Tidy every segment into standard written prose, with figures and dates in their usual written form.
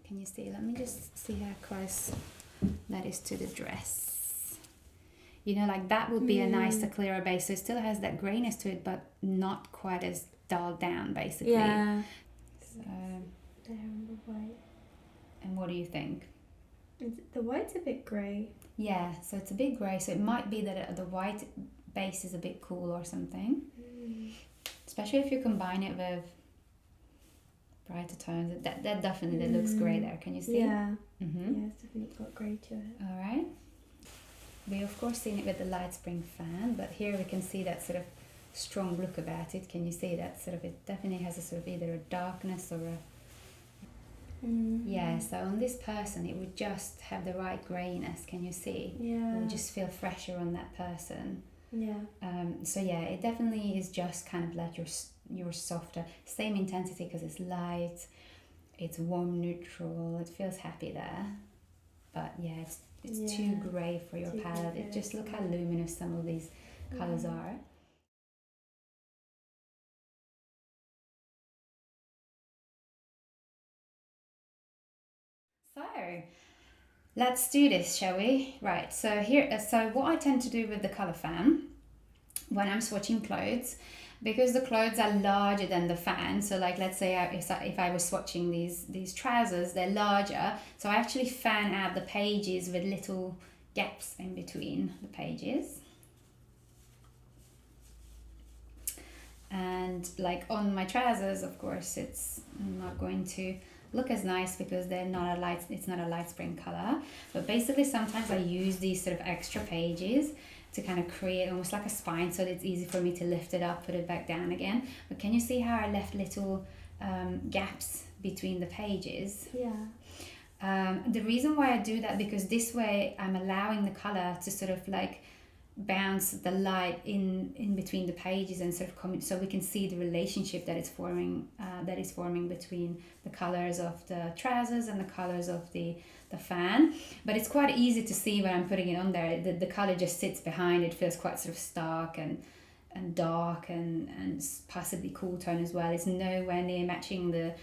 Can you see? Let me just see how close that is to the dress. You know, like that would be a nicer, clearer base. So it still has that grayness to it, but not quite as dulled down, basically. Yeah. So, There on the white. and what do you think? The white's a bit grey. Yeah, so it's a bit grey. So it might be that the white base is a bit cool or something. Especially if you combine it with brighter tones. That definitely looks grey there. Can you see? Yeah. Mm-hmm. Yeah, it's definitely got grey to it. All right. We of course seen it with the light spring fan, but here we can see that sort of strong look about it. Can you see that sort of, it definitely has a sort of either a darkness or a, yeah, so on this person it would just have the right greyness. Can you see? Yeah. It would just feel fresher on that person. Yeah. So yeah, it definitely is just kind of like your softer, same intensity because it's light, it's warm neutral, it feels happy there. But yeah, it's too grey for your palette. It just look how luminous some of these colours are. So let's do this, shall we? Right, so here, so what I tend to do with the colour fan when I'm swatching clothes, because the clothes are larger than the fan, so like let's say if I was swatching these trousers, they're larger, so I actually fan out the pages with little gaps in between the pages. And like on my trousers, of course, it's not going to look as nice because they're not it's not a light spring color. But basically sometimes I use these sort of extra pages to kind of create almost like a spine, so that it's easy for me to lift it up, put it back down again. But can you see how I left little gaps between the pages? Yeah. The reason why I do that, because this way I'm allowing the color to sort of like bounce the light in between the pages and sort of come, so we can see the relationship that is forming between the colors of the trousers and the colors of the fan. But it's quite easy to see when I'm putting it on there. The color just sits behind. It feels quite sort of stark and dark and possibly cool tone as well. It's nowhere near matching the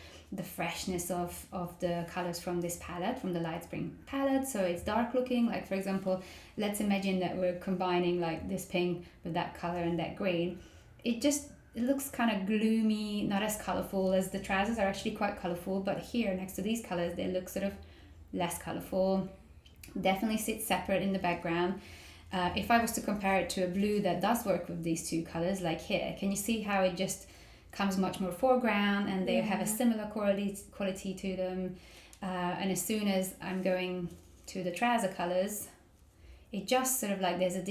freshness of the colors from this palette, from the light spring palette. So it's dark looking. Like for example, let's imagine that we're combining like this pink with that color and that green. It looks kind of gloomy, not as colorful as the trousers are actually quite colorful, but here next to these colors they look sort of less colorful. Definitely sits separate in the background. If I was to compare it to a blue that does work with these two colors, like here, can you see how it just comes much more foreground and they have a similar quality to them? And as soon as I'm going to the trouser colors, it just sort of like there's a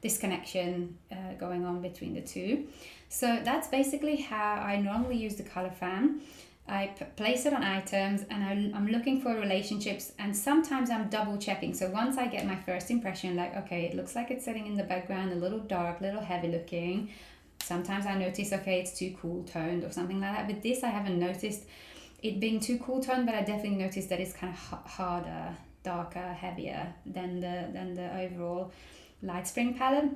disconnection going on between the two. So that's basically how I normally use the color fan. I place it on items and I'm looking for relationships, and sometimes I'm double checking. So once I get my first impression, like, okay, it looks like it's sitting in the background, a little dark, a little heavy looking. Sometimes I notice, okay, it's too cool toned or something like that. With this, I haven't noticed it being too cool toned, but I definitely noticed that it's kind of harder, darker, heavier than the overall light spring palette.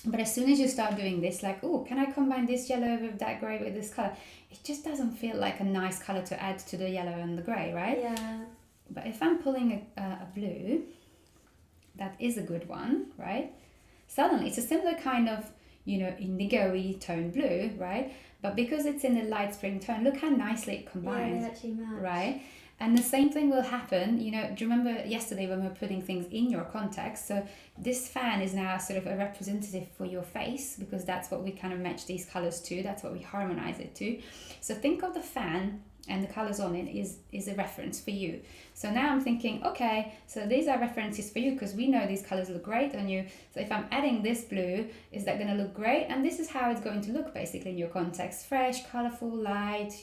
But as soon as you start doing this, like, oh, can I combine this yellow with that grey with this colour? It just doesn't feel like a nice colour to add to the yellow and the grey, right? Yeah. But if I'm pulling a blue, that is a good one, right? Suddenly, it's a similar kind of, indigo-y tone blue, right? But because it's in the light spring tone, look how nicely it combines. Yeah, they actually match. Right? And the same thing will happen, do you remember yesterday when we were putting things in your context? So this fan is now sort of a representative for your face, because that's what we kind of match these colors to. That's what we harmonize it to. So think of the fan and the colors on it is a reference for you. So now I'm thinking, okay, so these are references for you because we know these colors look great on you. So if I'm adding this blue, is that going to look great? And this is how it's going to look basically in your context. Fresh, colorful, light,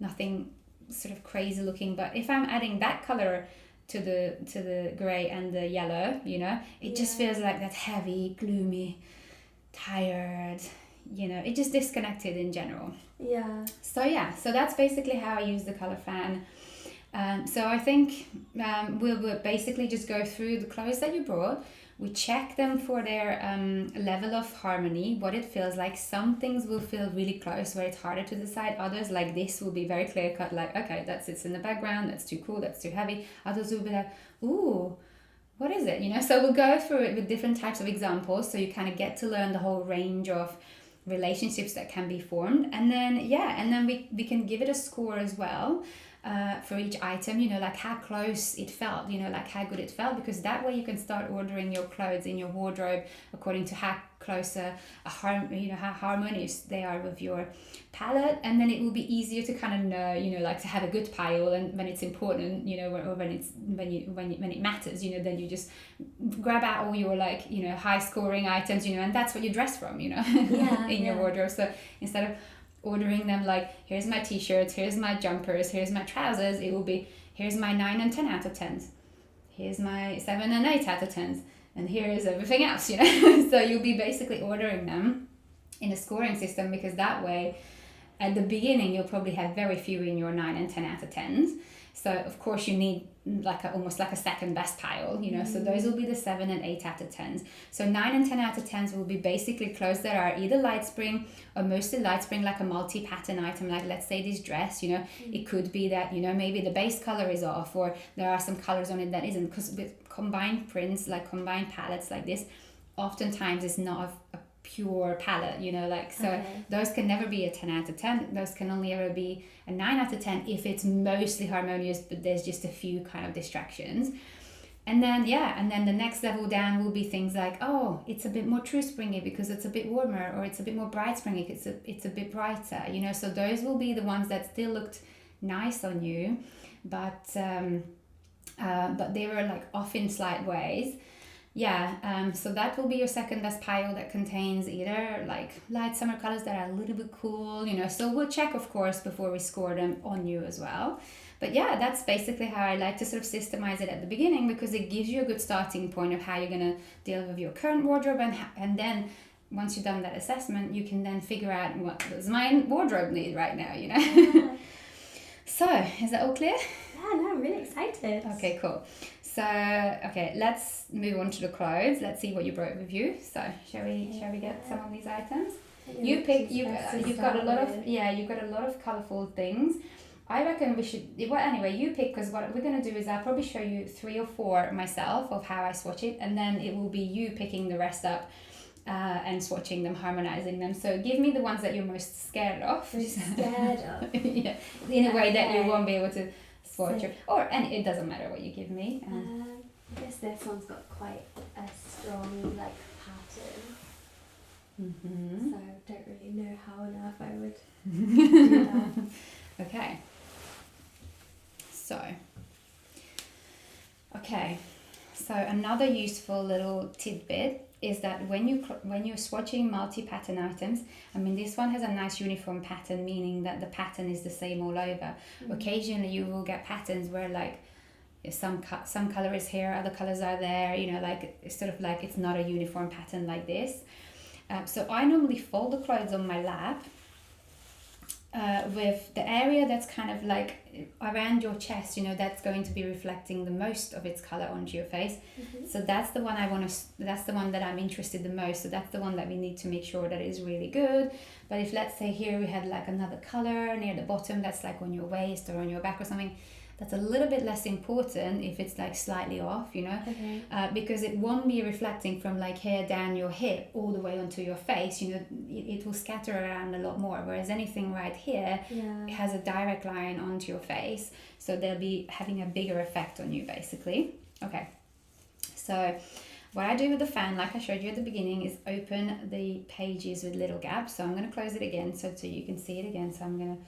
nothing sort of crazy looking. But if I'm adding that color to the gray and the yellow, it just feels like that heavy, gloomy, tired, it just disconnected in general. Yeah. So that's basically how I use the color fan. So I think we'll basically just go through the clothes that you brought. We check them for their level of harmony, what it feels like. Some things will feel really close where it's harder to decide. Others, like this, will be very clear cut, like, okay, that sits in the background, that's too cool, that's too heavy. Others will be like, ooh, what is it? So we'll go through it with different types of examples, so you kind of get to learn the whole range of relationships that can be formed. And then we can give it a score as well. For each item, like how close it felt, like how good it felt, because that way you can start ordering your clothes in your wardrobe according to how close how harmonious they are with your palette. And then it will be easier to kind of know, like to have a good pile, and when it's important, or when it matters, then you just grab out all your like, high scoring items, and that's what you dress from, in your wardrobe. So instead of ordering them like, here's my t-shirts, here's my jumpers, here's my trousers, it will be, here's my 9 and 10 out of 10s, here's my 7 and 8 out of 10s, and here is everything else, So you'll be basically ordering them in a scoring system, because that way at the beginning you'll probably have very few in your 9 and 10 out of 10s. So of course you need like almost like a second best pile, so those will be the 7 and 8 out of 10s. So 9 and 10 out of 10s will be basically clothes that are either light spring or mostly light spring, like a multi-pattern item, like let's say this dress, it could be that, maybe the base color is off, or there are some colors on it that isn't, because with combined prints, like combined palettes like this, oftentimes it's not a pure palette, those can never be a 10 out of 10. Those can only ever be a 9 out of 10 if it's mostly harmonious, but there's just a few kind of distractions. And then the next level down will be things like, oh, it's a bit more true springy because it's a bit warmer, or it's a bit more bright springy, it's a bit brighter, so those will be the ones that still looked nice on you, but they were like off in slight ways. So that will be your second best pile, that contains either like light summer colors that are a little bit cool, so we'll check, of course, before we score them on you as well. But that's basically how I like to sort of systemize it at the beginning, because it gives you a good starting point of how you're going to deal with your current wardrobe, and then once you've done that assessment, you can then figure out, what does my wardrobe need right now, So is that all clear? No, I'm really excited. Okay, cool. So, okay, let's move on to the clothes. Let's see what you brought with you. So, shall we get some of these items? You've got a lot of colourful things. I reckon we should, anyway, you pick, because what we're going to do is I'll probably show you 3 or 4 myself of how I swatch it, and then it will be you picking the rest up and swatching them, harmonizing them. So give me the ones that you're most scared of. In a way that you won't be able to swatch, and it doesn't matter what you give me. I guess this one's got quite a strong like pattern, so I don't really know how on earth I would do that. Okay. So another useful little tidbit is that when you're swatching multi-pattern items, this one has a nice uniform pattern, meaning that the pattern is the same all over. Occasionally you will get patterns where like some color is here, other colors are there, like it's sort of like it's not a uniform pattern like this. So I normally fold the clothes on my lap with the area that's kind of like around your chest, that's going to be reflecting the most of its color onto your face. So that's the one that's the one that I'm interested the most. So that's the one that we need to make sure that is really good. But if, let's say, here we had like another color near the bottom that's like on your waist or on your back or something, that's a little bit less important if it's like slightly off, because it won't be reflecting from like here down your hip all the way onto your face, it will scatter around a lot more, whereas anything right here has a direct line onto your face, so they'll be having a bigger effect on you basically. Okay, so what I do with the fan, like I showed you at the beginning, is open the pages with little gaps. So I'm going to close it again so you can see it again. So I'm going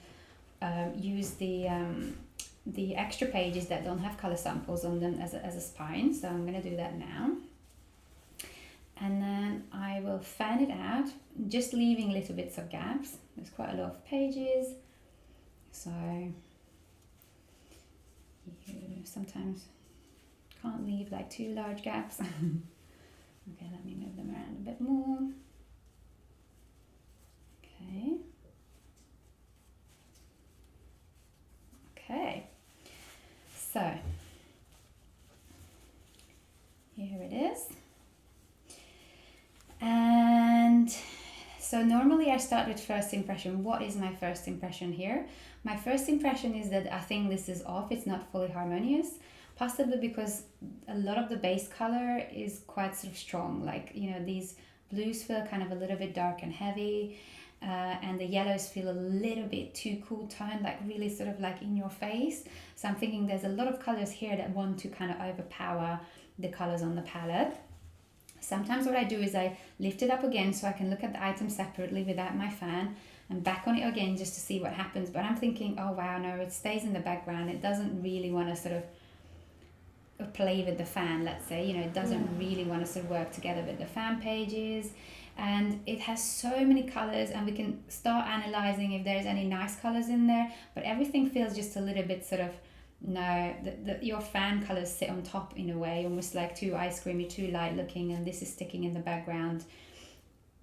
to use the extra pages that don't have color samples on them as a spine. So I'm going to do that now. And then I will fan it out, just leaving little bits of gaps. There's quite a lot of pages, so you sometimes can't leave like too large gaps. Okay, let me move them around a bit more. Okay, so here it is. So normally I start with first impression. What is my first impression here? My first impression is that I think this is off. It's not fully harmonious, possibly because a lot of the base color is quite sort of strong. Like, you know, these blues feel kind of a little bit dark and heavy, and the yellows feel a little bit too cool toned, like really sort of like in your face. So I'm thinking there's a lot of colors here that want to kind of overpower the colors on the palette. Sometimes what I do is I lift it up again so I can look at the item separately without my fan, and back on it again just to see what happens. But I'm thinking, oh wow, no, it stays in the background. It doesn't really want to sort of play with the fan, let's say. You know, it doesn't really want to sort of work together with the fan pages. And it has so many colors, and we can start analyzing if there's any nice colors in there, but everything feels just a little bit sort of, no, your fan colors sit on top in a way, almost like too ice creamy, too light looking, and this is sticking in the background,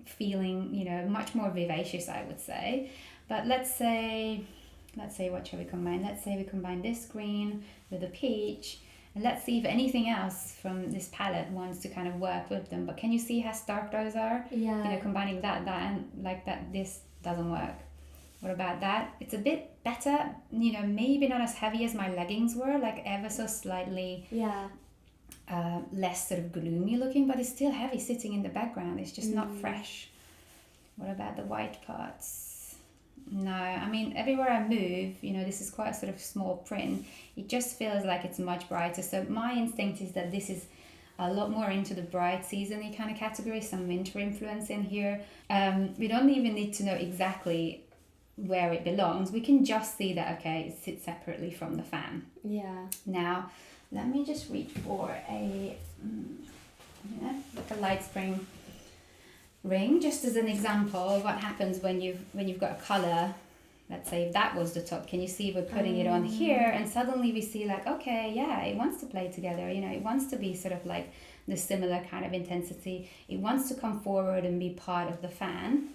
feeling, you know, much more vivacious, I would say. But let's say what shall we combine? Let's say we combine this green with the peach, and let's see if anything else from this palette wants to kind of work with them. But can you see how stark those are? Yeah. You know, combining that and like that, this doesn't work. What about that? It's a bit better, you know, maybe not as heavy as my leggings were, like ever so slightly less sort of gloomy looking, but it's still heavy sitting in the background. It's just not fresh. What about the white parts? No, I mean, everywhere I move, you know, this is quite a sort of small print. It just feels like it's much brighter. So my instinct is that this is a lot more into the bright seasonal kind of category, some winter influence in here. We don't even need to know exactly where it belongs. We can just see that, okay, it sits separately from the fan. Yeah. Now, let me just reach for a like a light spring ring, just as an example of what happens when you've got a color. Let's say if that was the top, can you see we're putting it on here, and suddenly we see like, okay, yeah, it wants to play together, you know, it wants to be sort of like the similar kind of intensity. It wants to come forward and be part of the fan.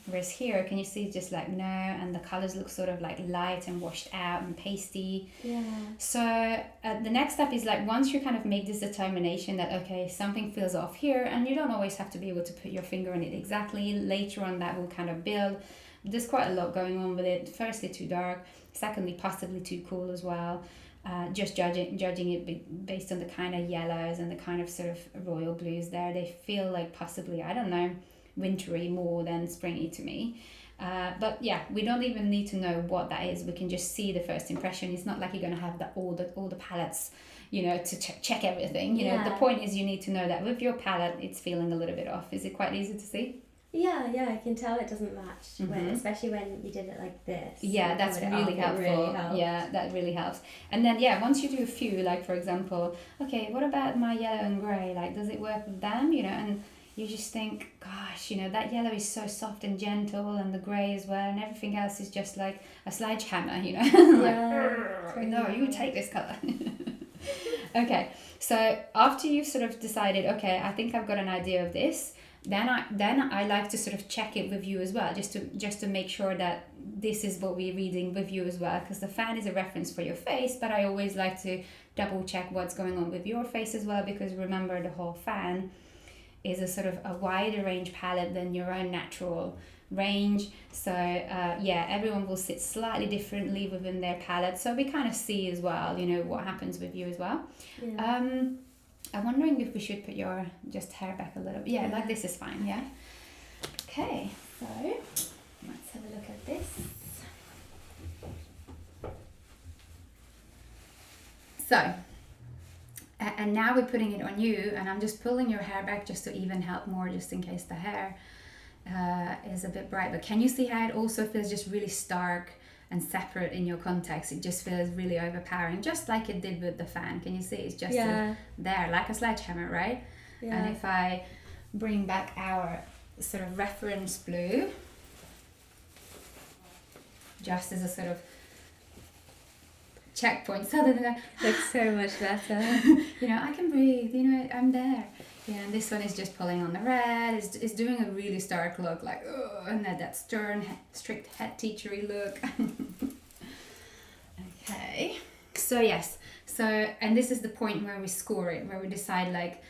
Whereas here, can you see just like no, and the colors look sort of like light and washed out and pasty. Yeah. So the next step is like, once you kind of make this determination that, okay, something feels off here, and you don't always have to be able to put your finger on it exactly. Later on that will kind of build. There's quite a lot going on with it. Firstly, too dark. Secondly, possibly too cool as well. Just judging it based on the kind of yellows and the kind of sort of royal blues there. They feel like possibly, I don't know, wintry more than springy to me. But yeah, we don't even need to know what that is. We can just see the first impression. It's not like you're going to have all the palettes, you know, to check everything. You know, the point is you need to know that with your palette, it's feeling a little bit off. Is it quite easy to see? Yeah, I can tell it doesn't match, especially when you did it like this. Yeah, that's really helpful. Yeah, that really helps. And then, yeah, once you do a few, like for example, okay, what about my yellow and grey? Like, does it work with them? You know, and you just think, gosh, you know, that yellow is so soft and gentle, and the grey as well, and everything else is just like a sledgehammer, you know. Like, no, you take this colour. Okay, so after you've sort of decided, okay, I think I've got an idea of this, then I like to sort of check it with you as well, just to make sure that this is what we're reading with you as well, because the fan is a reference for your face, but I always like to double check what's going on with your face as well, because remember, the whole fan is a sort of a wider range palette than your own natural range. So everyone will sit slightly differently within their palette, so we kind of see as well, you know, what happens with you as well. I'm wondering if we should put your just hair back a little bit. Yeah, like this is fine. Yeah. Okay, so let's have a look at this. So and now we're putting it on you, and I'm just pulling your hair back just to even help more, just in case the hair is a bit bright. But can you see how it also feels just really stark and separate in your context? It just feels really overpowering, just like it did with the fan. Can you see it's just sort of there, like a sledgehammer, right? Yeah. And if I bring back our sort of reference blue, just as a sort of checkpoint, suddenly looks so much better. You know, I can breathe, you know, I'm there. Yeah, and this one is just pulling on the red. It's doing a really stark look, like, oh, and that stern, strict head teachery look. Okay, so yes, so, and this is the point where we score it, where we decide like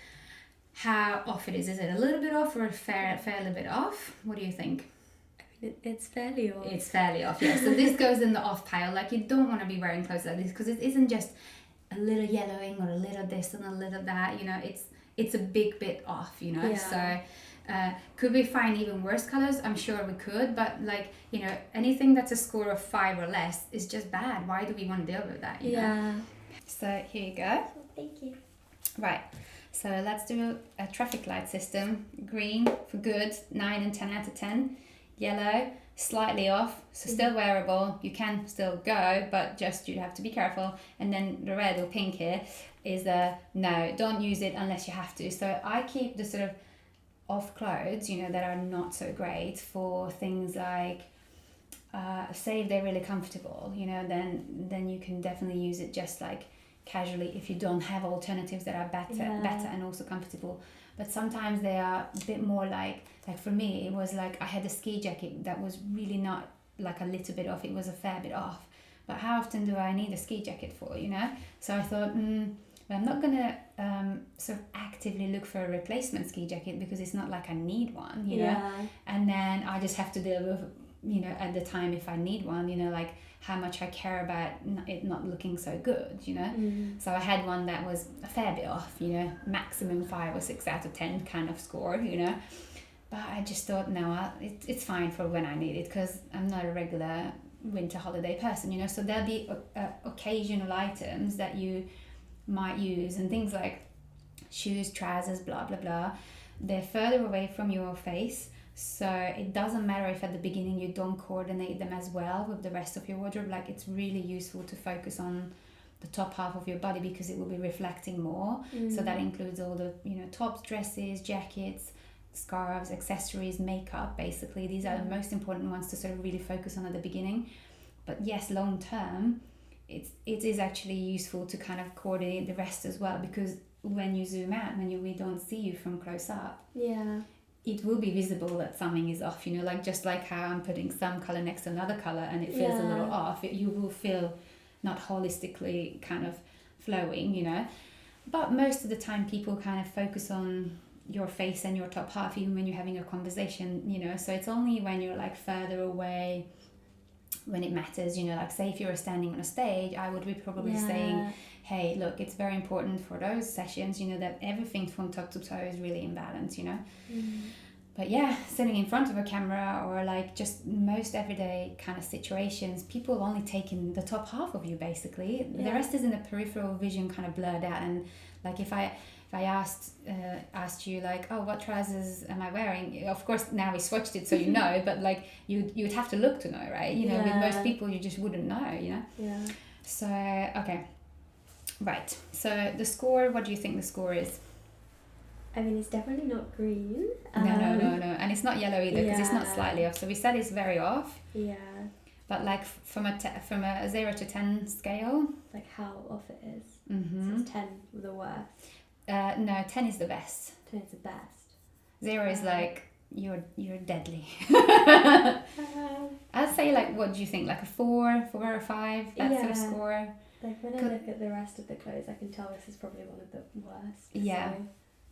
how off it is. Is it a little bit off or a fairly bit off? What do you think? It's fairly off. It's fairly off, yeah. So this goes in the off pile. Like, you don't want to be wearing clothes like this because it isn't just a little yellowing or a little this and a little that. You know, it's a big bit off. You know, so. Could we find even worse colors? I'm sure we could, but like, you know, anything that's a score of 5 or less is just bad. Why do we want to deal with that? You know? So here you go. Oh, thank you. Right. So let's do a traffic light system. Green for good, 9 and 10 out of 10. Yellow, slightly off, so still wearable. You can still go, but just you have to be careful. And then the red or pink here is no, don't use it unless you have to. So I keep the sort of off clothes, you know, that are not so great for things like say if they're really comfortable, you know, then you can definitely use it just like casually if you don't have alternatives that are better and also comfortable. But sometimes they are a bit more like for me it was like I had a ski jacket that was really not like a little bit off, it was a fair bit off. But how often do I need a ski jacket for, you know? So I thought I'm not gonna sort of actively look for a replacement ski jacket because it's not like I need one, you know. And then I just have to deal with, you know, at the time if I need one, you know, like how much I care about it not looking so good, you know. So I had one that was a fair bit off, you know, maximum 5 or 6 out of 10 kind of score, you know. But I just thought, no, it's fine for when I need it because I'm not a regular winter holiday person, you know. So there'll be occasional items that you might use, and things like shoes, trousers, blah blah blah, they're further away from your face, so it doesn't matter if at the beginning you don't coordinate them as well with the rest of your wardrobe. Like, it's really useful to focus on the top half of your body because it will be reflecting more. So that includes all the, you know, tops, dresses, jackets, scarves, accessories, makeup. Basically these are the most important ones to sort of really focus on at the beginning. But yes, long term it is actually useful to kind of coordinate the rest as well, because when you zoom out, when we don't see you from close up, it will be visible that something is off, you know, like just like how I'm putting some color next to another color and it feels a little off, you will feel not holistically kind of flowing, you know. But most of the time people kind of focus on your face and your top half even when you're having a conversation, you know. So it's only when you're like further away when it matters, you know. Like say if you're standing on a stage, I would be probably saying, hey, look, it's very important for those sessions, you know, that everything from top to toe is really in balance, you know. But yeah, sitting in front of a camera or like just most everyday kind of situations, people only take in the top half of you basically. The rest is in the peripheral vision kind of blurred out. And like if I asked you like, oh, what trousers am I wearing? Of course now we swatched it so you know, but like you'd have to look to know, right? You know, with most people you just wouldn't know, you know. So okay, right, so the score, what do you think the score is? I mean, it's definitely not green. No, and it's not yellow either because it's not slightly off. So we said it's very off. But like from a 0 to 10 scale, like how off it is. So it's 10 the worst. No, 10 is the best. 10 is the best. 0 is like you're deadly. I'd say like, what do you think? Like a 4 or 5? That sort of score. Like when I look at the rest of the clothes, I can tell this is probably one of the worst.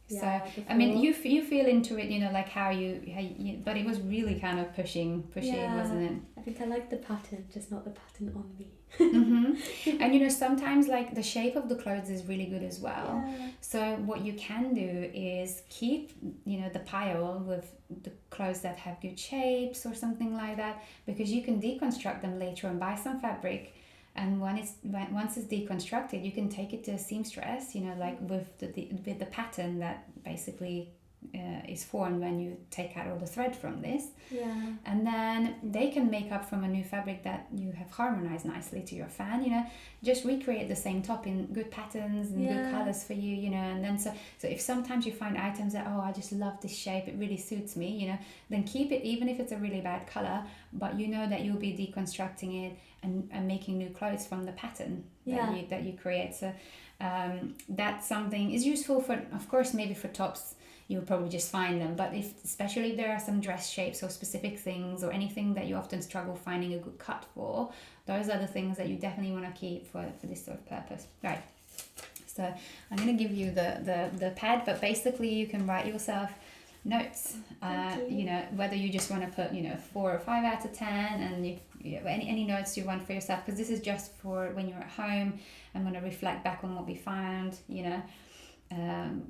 So I mean, you feel into it, you know, like how you but it was really kind of pushing, wasn't it? I think I like the pattern, just not the pattern on me. And you know, sometimes like the shape of the clothes is really good as well. So what you can do is keep, you know, the pile with the clothes that have good shapes or something like that, because you can deconstruct them later and buy some fabric. And once it's deconstructed, you can take it to a seamstress, you know, like with the pattern that basically is formed when you take out all the thread from this. And then they can make up from a new fabric that you have harmonized nicely to your fan, you know. Just recreate the same top in good patterns and good colors for you, you know. And then so if sometimes you find items that, oh, I just love this shape, it really suits me, you know, then keep it even if it's a really bad color, but you know that you'll be deconstructing it and making new clothes from the pattern that you create. So that's something is useful for, of course, maybe for tops you'll probably just find them, but especially if there are some dress shapes or specific things or anything that you often struggle finding a good cut for, those are the things that you definitely want to keep for this sort of purpose. Right, So I'm going to give you the pad, but basically you can write yourself notes, you know, whether you just want to put, you know, 4 or 5 out of 10, and you know, any notes you want for yourself, because this is just for when you're at home and want to reflect back on what we found, you know,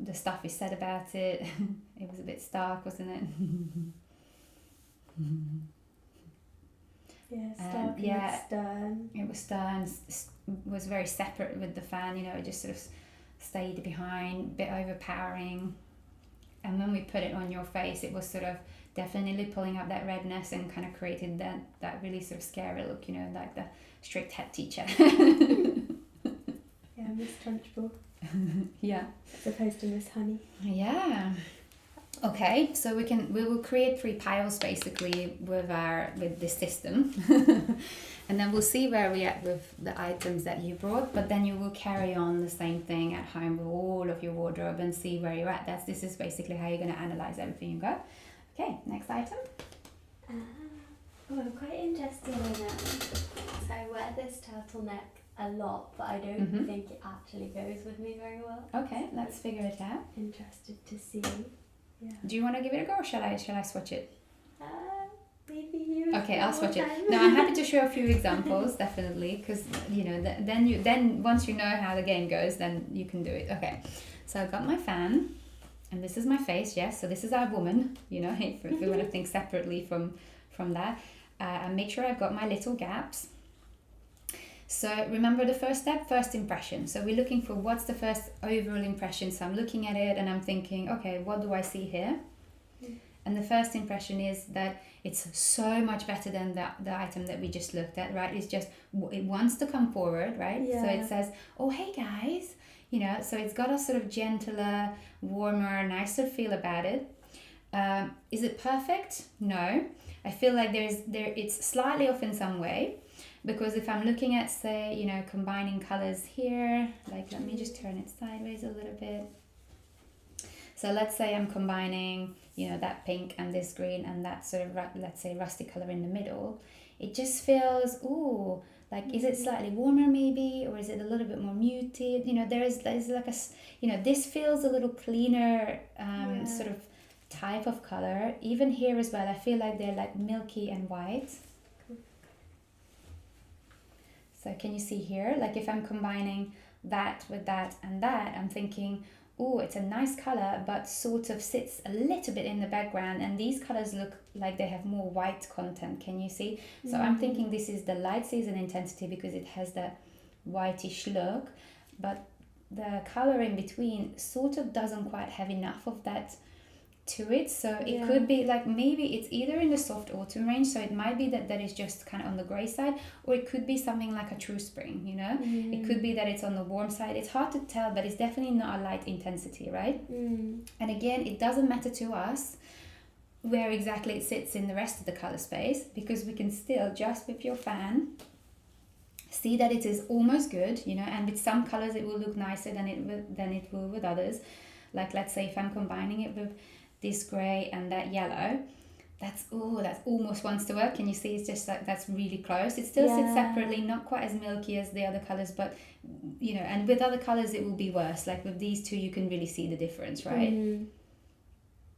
the stuff we said about it. It was a bit stark, wasn't it? Yeah, stark and stern. It was stern, was very separate with the fan, you know, it just sort of stayed behind, a bit overpowering. And when we put it on your face, it was sort of definitely pulling up that redness and kind of created that really sort of scary look, you know, like the strict head teacher. Yeah, Miss Trunchbull. Yeah. As opposed to Miss Honey. Yeah. Okay, so we will create 3 piles basically with this system. And then we'll see where we're at with the items that you brought, but then you will carry on the same thing at home with all of your wardrobe and see where you're at. This is basically how you're going to analyze everything you got. Okay, next item. I'm quite interested in it. So I wear this turtleneck a lot, but I don't think it actually goes with me very well. Okay, let's figure it out. Interested to see. Yeah. Do you want to give it a go, or shall I swatch it? Maybe you. Okay, I'll swatch it. No, I'm happy to show a few examples, definitely, because you know then once you know how the game goes, then you can do it. Okay, so I've got my fan, and this is my face. Yes, so this is our woman. You know, if we want to think separately from that, and make sure I've got my little gaps. So remember the first step, first impression. So we're looking for what's the first overall impression. So I'm looking at it and I'm thinking, okay, what do I see here? And the first impression is that it's so much better than the item that we just looked at, right? It's just, it wants to come forward, right? Yeah. So it says, oh, hey guys, you know, so it's got a sort of gentler, warmer, nicer feel about it. Is it perfect? No. I feel like it's slightly off in some way. Because if I'm looking at, say, you know, combining colors here, like let me just turn it sideways a little bit. So let's say I'm combining, you know, that pink and this green and that sort of, let's say, rusty color in the middle. It just feels, ooh, like, is it slightly warmer maybe? Or is it a little bit more muted? You know, there's like a, you know, this feels a little cleaner sort of type of color. Even here as well, I feel like they're like milky and white. So can you see here, like if I'm combining that with that and that, I'm thinking, oh, it's a nice color, but sort of sits a little bit in the background, and these colors look like they have more white content. Can you see? So I'm thinking this is the light season intensity because it has that whitish look, but the color in between sort of doesn't quite have enough of that to it. So it could be like, maybe it's either in the soft autumn range, so it might be that is just kind of on the gray side, or it could be something like a true spring, you know. It could be that it's on the warm side. It's hard to tell, but it's definitely not a light intensity, right? And again, it doesn't matter to us where exactly it sits in the rest of the color space, because we can still, just with your fan, see that it is almost good, you know. And with some colors it will look nicer than it will with others. Like let's say if I'm combining it with this grey and that yellow, that's almost wants to work. Can you see? It's just like, that's really close. It still sits separately, not quite as milky as the other colours, but you know, and with other colours it will be worse. Like with these two you can really see the difference, right?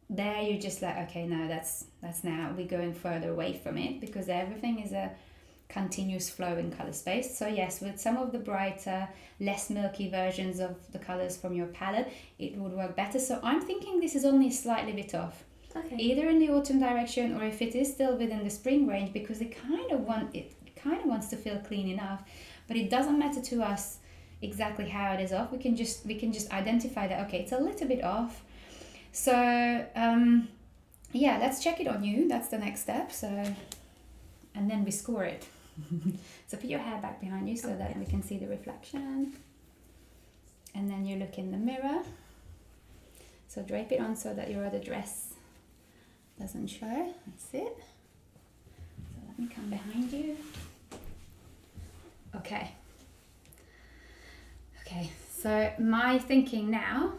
There you're just like, okay, no, that's now we're going further away from it, because everything is a continuous flow in color space. So yes, with some of the brighter, less milky versions of the colors from your palette, it would work better. So I'm thinking this is only slightly bit off, either in the autumn direction, or if it is still within the spring range, because it kind of wants to feel clean enough, but it doesn't matter to us exactly how it is off. We can just identify that, okay, it's a little bit off. So yeah, let's check it on you. That's the next step. So, and then we score it. So put your hair back behind you so that we can see the reflection. And then you look in the mirror. So drape it on so that your other dress doesn't show. That's it. So let me come behind you. Okay. Okay, so my thinking now,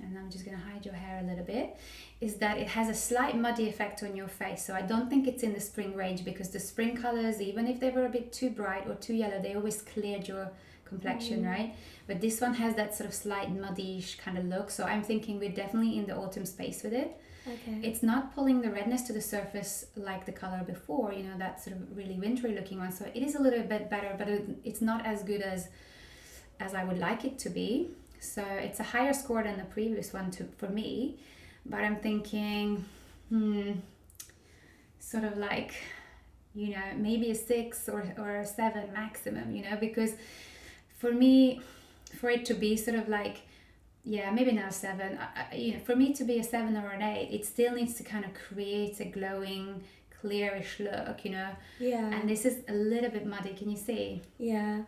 and I'm just going to hide your hair a little bit, is that it has a slight muddy effect on your face. So I don't think it's in the spring range, because the spring colors, even if they were a bit too bright or too yellow, they always cleared your complexion, right? But this one has that sort of slight muddish kind of look. So I'm thinking we're definitely in the autumn space with it. Okay. It's not pulling the redness to the surface like the color before, you know, that sort of really wintry looking one. So it is a little bit better, but it's not as good as I would like it to be. So it's a higher score than the previous one for me. But I'm thinking, sort of like, you know, maybe a 6 or a 7 maximum, you know, because for me, for it to be sort of like, yeah, maybe not a 7, you know, for me to be a 7 or an 8, it still needs to kind of create a glowing, clearish look, you know. Yeah. And this is a little bit muddy, can you see? Yeah.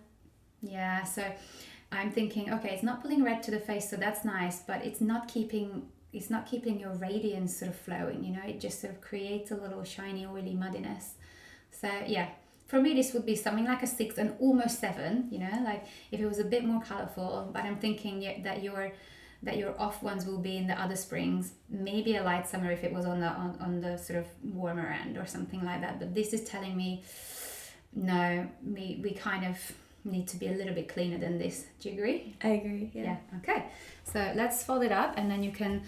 Yeah, so I'm thinking, okay, it's not pulling red to the face, so that's nice, but it's not keeping your radiance sort of flowing, you know. It just sort of creates a little shiny, oily muddiness. So yeah, for me this would be something like a 6 and almost 7, you know, like if it was a bit more colorful. But I'm thinking that your off ones will be in the other springs, maybe a light summer if it was on the sort of warmer end or something like that. But this is telling me, no, we kind of need to be a little bit cleaner than this. Do you agree? I agree. Yeah. Okay, so let's fold it up and then you can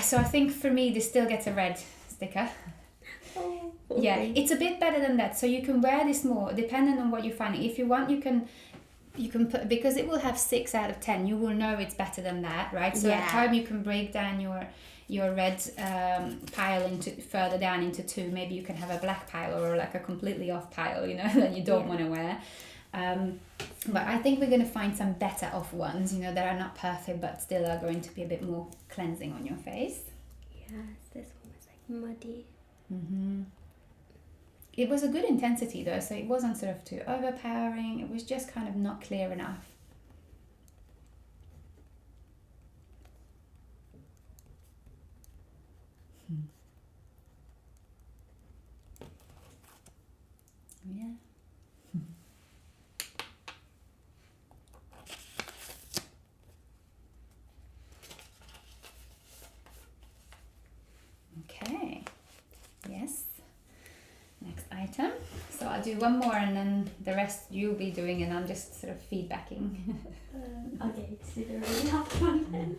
so I think for me this still gets a red sticker. Oh, okay. Yeah, it's a bit better than that, so you can wear this more depending on what you're finding. If you want, you can put, because it will have 6 out of 10, you will know it's better than that, right? So at home you can break down your red pile into further down into 2. Maybe you can have a black pile or like a completely off pile, you know, that you don't want to wear. But I think we're going to find some better off ones, you know, that are not perfect but still are going to be a bit more cleansing on your face. Yes, this one was like muddy. It was a good intensity though, so it wasn't sort of too overpowering. It was just kind of not clear enough. Yeah. Okay. Yes. Next item. So I'll do one more and then the rest you'll be doing and I'm just sort of feedbacking. Okay, so the really hot one then.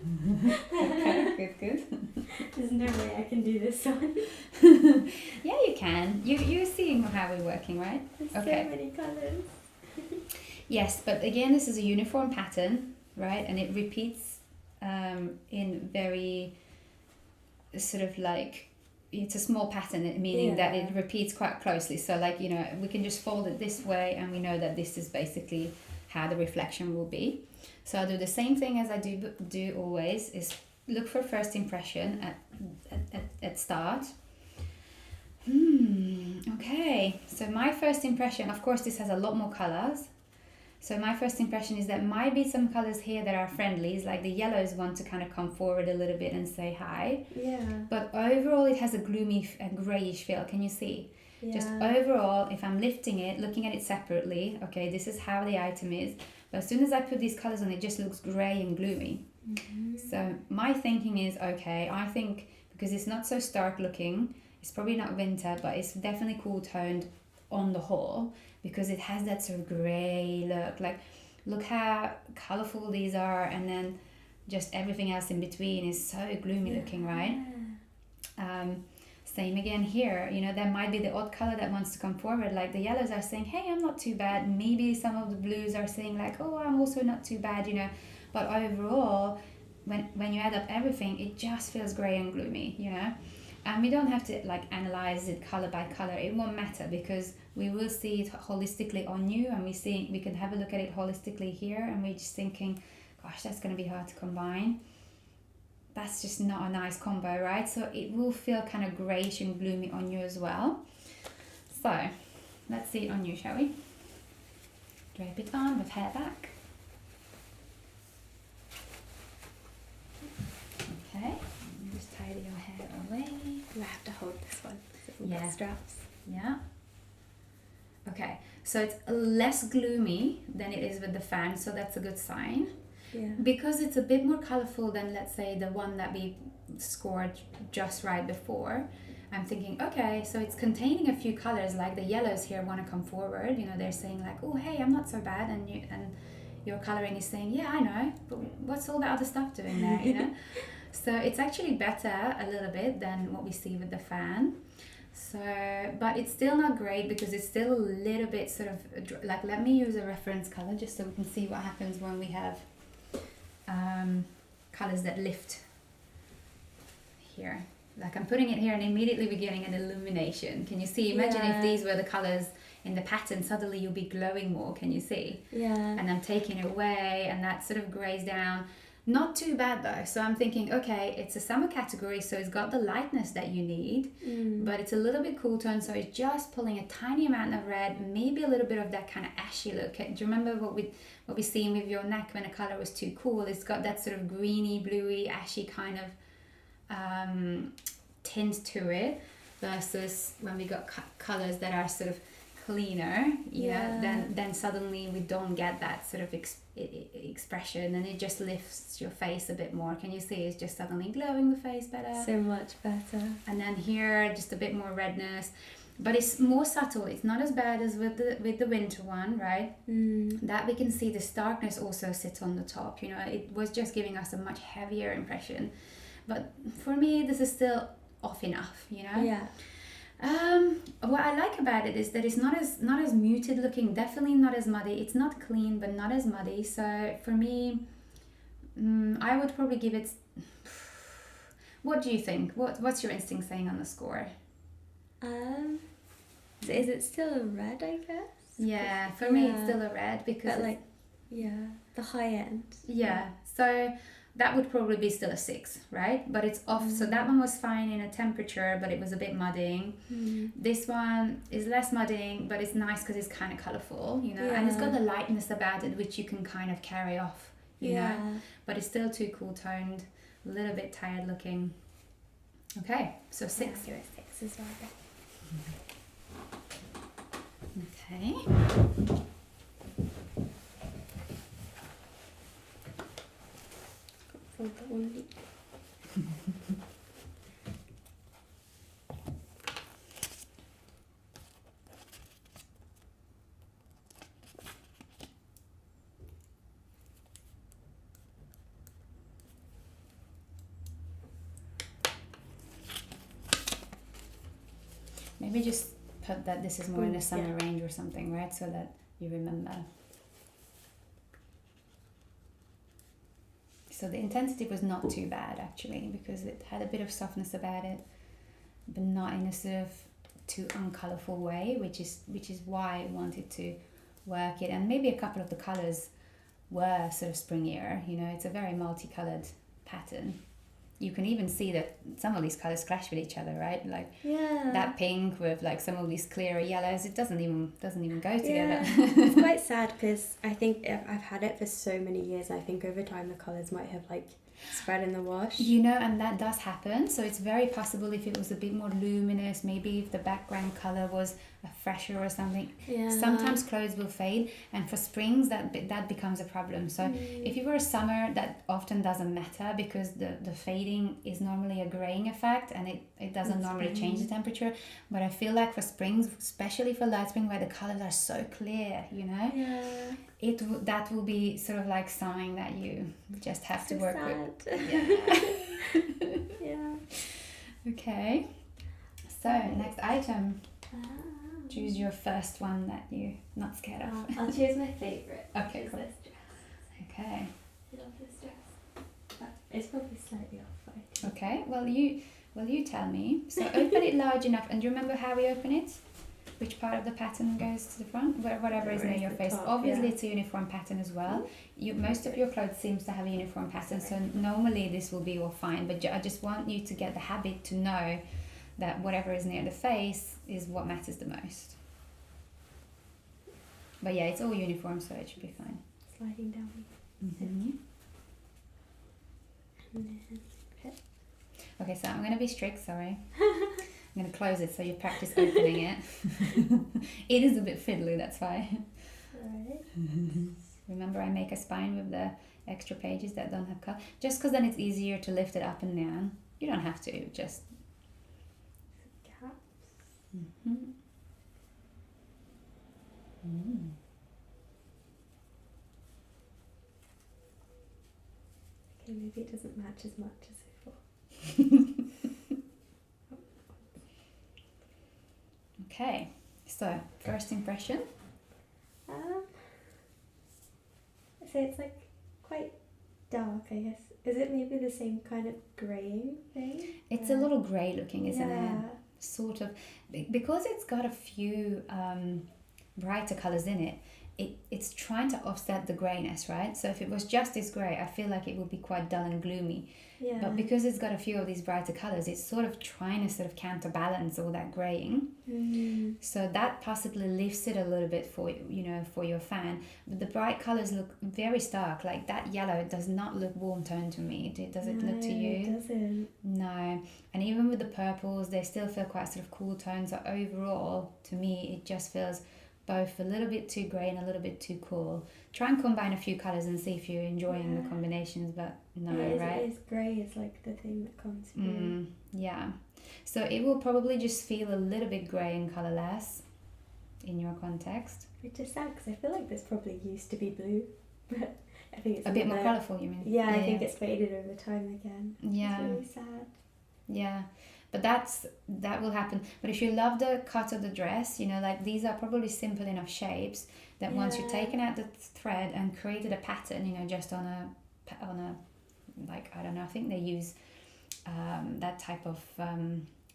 Okay, good. There's no way I can do this one. Yeah, you can. You're seeing how we're working, right? There's Okay. so many colours. Yes, but again, this is a uniform pattern, right? And it repeats in very sort of like, it's a small pattern, meaning that it repeats quite closely. So like, you know, we can just fold it this way and we know that this is basically how the reflection will be. So I'll do the same thing as I do always, is look for first impression at start. Okay, so my first impression, of course this has a lot more colors. So my first impression is that might be some colors here that are friendlies, like the yellows want to kind of come forward a little bit and say hi. Yeah. But overall it has a gloomy and greyish feel, can you see? Yeah. Just overall, if I'm lifting it, looking at it separately, okay, this is how the item is. But as soon as I put these colors on, it just looks grey and gloomy. So my thinking is, okay, I think because it's not so stark looking, it's probably not winter, but it's definitely cool toned on the whole, because it has that sort of grey look. Like, look how colourful these are, and then just everything else in between is so gloomy looking, right? Same again here, you know, there might be the odd colour that wants to come forward, like the yellows are saying, hey, I'm not too bad. Maybe some of the blues are saying like, oh, I'm also not too bad, you know. But overall, when you add up everything, it just feels grey and gloomy, you know. And we don't have to like analyze it colour by colour. It won't matter, because we will see it holistically on you, and we can have a look at it holistically here, and we're just thinking, gosh, that's going to be hard to combine. That's just not a nice combo, right? So it will feel kind of greyish and gloomy on you as well. So let's see it on you, shall we? Drape it on with hair back. Okay, just tidy your hair away. You have to hold this one. Yeah. Straps. Yeah. Okay, so it's less gloomy than it is with the fan, so that's a good sign. Yeah. Because it's a bit more colourful than, let's say, the one that we scored just right before. I'm thinking, okay, so it's containing a few colors, like the yellows here want to come forward. You know, they're saying like, oh, hey, I'm not so bad, and your coloring is saying, yeah, I know, but what's all the other stuff doing there, you know? So it's actually better a little bit than what we see with the fan. So, but it's still not great because it's still a little bit sort of like, let me use a reference color just so we can see what happens when we have colors that lift here. Like I'm putting it here and immediately we're getting an illumination. Can you see? Imagine if these were the colors in the pattern, suddenly you'll be glowing more. Can you see? Yeah. And I'm taking it away and that sort of grays down. Not too bad though. So I'm thinking, okay, it's a summer category, so it's got the lightness that you need, but it's a little bit cool tone, so it's just pulling a tiny amount of red, maybe a little bit of that kind of ashy look. Do you remember what we seen with your neck when a color was too cool? It's got that sort of greeny, bluey, ashy kind of tint to it, versus when we got colors that are sort of cleaner, then suddenly we don't get that sort of expression, and it just lifts your face a bit more. Can you see? It's just suddenly glowing the face better. So much better. And then here, just a bit more redness, but it's more subtle. It's not as bad as with the winter one, right? That we can see the starkness also sits on the top. You know, it was just giving us a much heavier impression, but for me, this is still off enough. You know. Yeah. What I like about it is that it's not as muted looking, definitely not as muddy. It's not clean, but not as muddy. So for me, I would probably give it. What do you think? What's your instinct saying on the score? Is it still a red, I guess? Yeah, for me it's still a red because the high end. Yeah, so that would probably be still a 6, right? But it's off. So that one was fine in a temperature, but it was a bit muddying. This one is less muddying, but it's nice because it's kind of colourful, you know, and it's got the lightness about it, which you can kind of carry off, you know, but it's still too cool toned, a little bit tired looking. Okay, so 6. Yeah, 6 as well. Okay. That one. Maybe just put that this is more in a summer range or something, right? So that you remember. So the intensity was not too bad actually, because it had a bit of softness about it, but not in a sort of too uncolourful way, which is why I wanted to work it. And maybe a couple of the colours were sort of springier, you know, it's a very multicoloured pattern. You can even see that some of these colours clash with each other, right? Like that pink with like some of these clearer yellows, it doesn't even go together. It's quite sad because I think I've had it for so many years. I think over time the colours might have like spread in the wash. You know, and that does happen. So it's very possible if it was a bit more luminous, maybe if the background colour was a fresher or something. Yeah. Sometimes clothes will fade, and for springs that becomes a problem. So if you were a summer, that often doesn't matter because the fading is normally a greying effect, and it doesn't normally change the temperature. But I feel like for springs, especially for light spring where the colours are so clear, you know, that will be sort of like something that you just have to work with. Yeah. Okay. So next item. Choose your first one that you're not scared of. I'll choose my favourite. Okay, cool. This dress. Okay. I love this dress. But it's probably slightly off. Okay. Well, you tell me. So open it large enough, and do you remember how we open it? Which part of the pattern goes to the front? Whatever is near your face. Top, obviously, it's a uniform pattern as well. Most of your clothes seems to have a uniform pattern, so normally this will be all fine. But I just want you to get the habit to know that whatever is near the face is what matters the most. But yeah, it's all uniform, so it should be fine. Sliding down. Mm-hmm. And then okay, so I'm going to be strict, sorry. I'm going to close it so you practice opening it. It is a bit fiddly, that's why. Alright. Remember, I make a spine with the extra pages that don't have color. Just because then it's easier to lift it up and down. You don't have to, just Mm-hmm. Mm. Okay, maybe it doesn't match as much as before. Okay, so first impression. So it's like quite dark, I guess. Is it maybe the same kind of greying thing? It's a little grey looking, isn't yeah. it? Sort of, because it's got a few brighter colours in it. It's trying to offset the greyness, right? So if it was just this grey, I feel like it would be quite dull and gloomy. Yeah. But because it's got a few of these brighter colours, it's sort of trying to sort of counterbalance all that greying. Mm. So that possibly lifts it a little bit for, you know, for your fan. But the bright colours look very stark. Like that yellow does not look warm toned to me. Does it look to you? It doesn't. No. And even with the purples, they still feel quite sort of cool tones. So overall, to me, it just feels both a little bit too grey and a little bit too cool. Try and combine a few colours and see if you're enjoying the combinations, but no, right? It is grey is like the thing that comes through. Yeah. So it will probably just feel a little bit grey and colourless in your context. Which is sad because I feel like this probably used to be blue, but I think it's a bit more colourful, you mean? Yeah, I think it's faded over time again. Yeah. It's really sad. Yeah. But that will happen. But if you love the cut of the dress, you know, like these are probably simple enough shapes that once you've taken out the thread and created a pattern, you know, just on a like, I don't know, I think they use that type of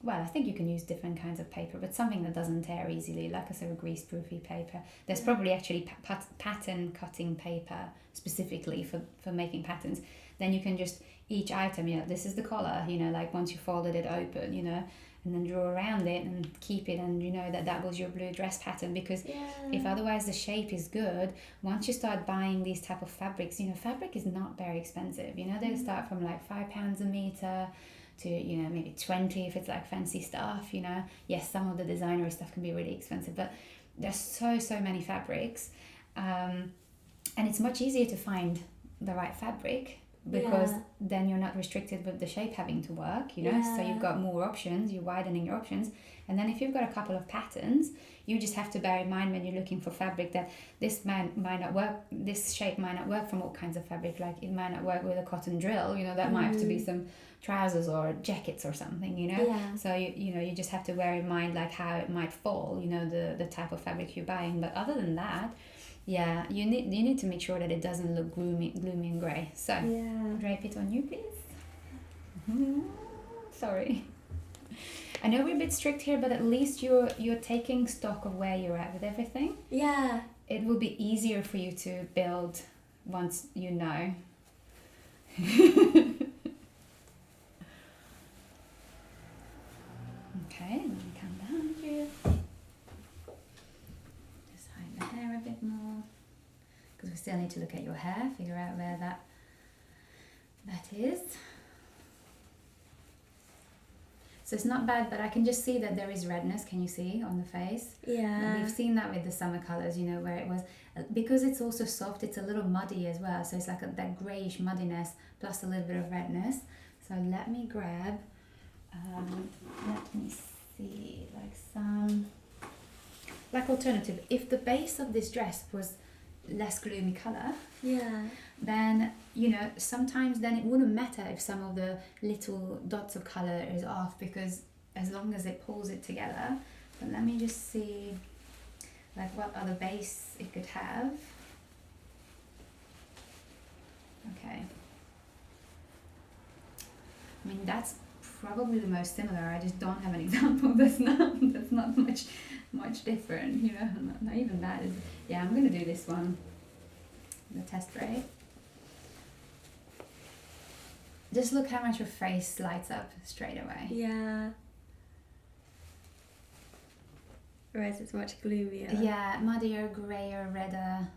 well, I think you can use different kinds of paper, but something that doesn't tear easily, like I said, a grease-proofy paper. There's probably actually pattern cutting paper specifically for making patterns. Then you can just, each item, you know, this is the collar, you know, like once you folded it open, you know, and then draw around it and keep it, and you know that was your blue dress pattern. Because if otherwise the shape is good, once you start buying these type of fabrics, you know, fabric is not very expensive, you know, they start from like £5 a meter to, you know, maybe 20 if it's like fancy stuff, you know. Yes, some of the designer stuff can be really expensive, but there's so many fabrics, and it's much easier to find the right fabric because then you're not restricted with the shape having to work, you know. So you've got more options, you're widening your options. And then if you've got a couple of patterns, you just have to bear in mind when you're looking for fabric that this might not work, this shape might not work from all kinds of fabric. Like it might not work with a cotton drill, you know, that might have to be some trousers or jackets or something, you know. So you know, you just have to bear in mind like how it might fall, you know, the type of fabric you're buying. But other than that, you need to make sure that it doesn't look gloomy and grey. So drape it on you, please. Sorry. I know we're a bit strict here, but at least you're taking stock of where you're at with everything. Yeah. It will be easier for you to build once you know. Okay, let me come down here. Just hide the hair a bit more, because we still need to look at your hair, figure out where that is. So it's not bad, but I can just see that there is redness. Can you see on the face? Yeah. We've seen that with the summer colours, you know, where it was, because it's also soft, it's a little muddy as well. So it's like that greyish muddiness plus a little bit of redness. So let me grab, let me see, like some, like alternative. If the base of this dress was less gloomy colour, then, you know, sometimes then it wouldn't matter if some of the little dots of colour is off, because as long as it pulls it together. But let me just see like what other base it could have. Okay, I mean that's probably the most similar. I just don't have an example that's not much different, you know. Not even that is. Yeah, I'm gonna do this one, the test braid. Just look how much your face lights up straight away. Yeah. Whereas it's much gloomier. Yeah, muddier, grayer, redder.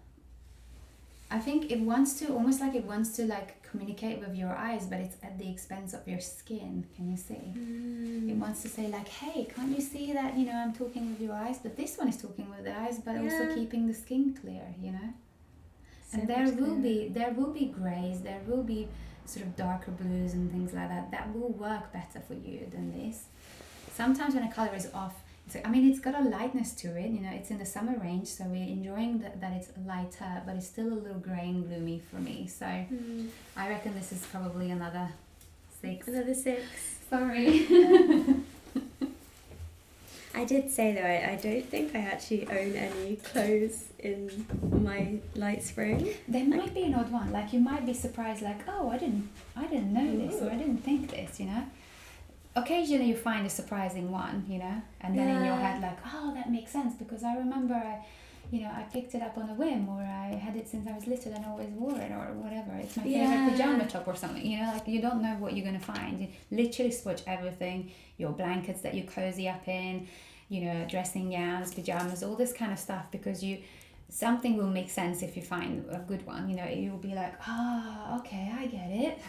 I think it wants to, almost like it wants to like communicate with your eyes, but it's at the expense of your skin. Can you see? It wants to say like, hey, can't you see that, you know, I'm talking with your eyes, but this one is talking with the eyes, but also keeping the skin clear, you know. So and there will be greys, there will be sort of darker blues and things like that. That will work better for you than this. Sometimes when a color is off, So, I mean, it's got a lightness to it, you know, it's in the summer range, so we're enjoying that it's lighter, but it's still a little grey and gloomy for me. So I reckon this is probably another 6. Another 6. Sorry. I did say though, I don't think I actually own any clothes in my light spring. There might be an odd one, like you might be surprised, like, oh, I didn't know this, or I didn't think this, you know. Occasionally you find a surprising one, you know, and then in your head like, oh, that makes sense, because I remember I picked it up on a whim, or I had it since I was little and always wore it, or whatever. It's my favorite pajama top or something, you know, like you don't know what you're going to find. You literally swatch everything, your blankets that you cozy up in, you know, dressing gowns, pajamas, all this kind of stuff, because something will make sense if you find a good one, you know, you'll be like, okay, I get it.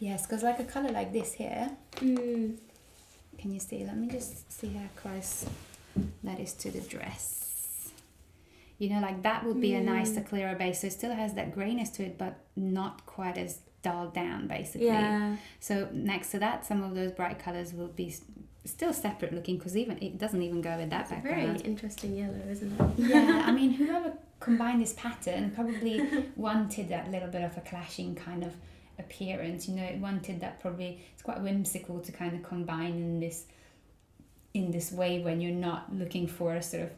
Yes, because like a color like this here, can you see? Let me just see how close that is to the dress. You know, like that would be a nicer, clearer base. So it still has that grayness to it, but not quite as dulled down, basically. Yeah. So next to that, some of those bright colors will be still separate looking, because it doesn't even go with that background. Very interesting yellow, isn't it? Yeah, I mean, whoever combined this pattern probably wanted that little bit of a clashing kind of appearance, you know. It wanted that, probably it's quite whimsical to kind of combine in this way, when you're not looking for a sort of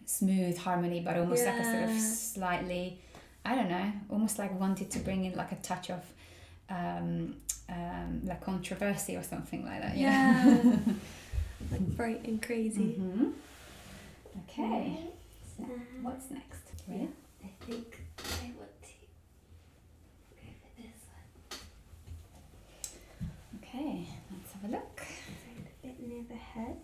smooth harmony, but almost like a sort of slightly, I don't know, almost like wanted to bring in like a touch of like controversy or something like that. Yeah. Like bright and crazy. Okay, so what's next? Yeah, I think I want to go for this one. Okay, let's have a look. So a bit near the head.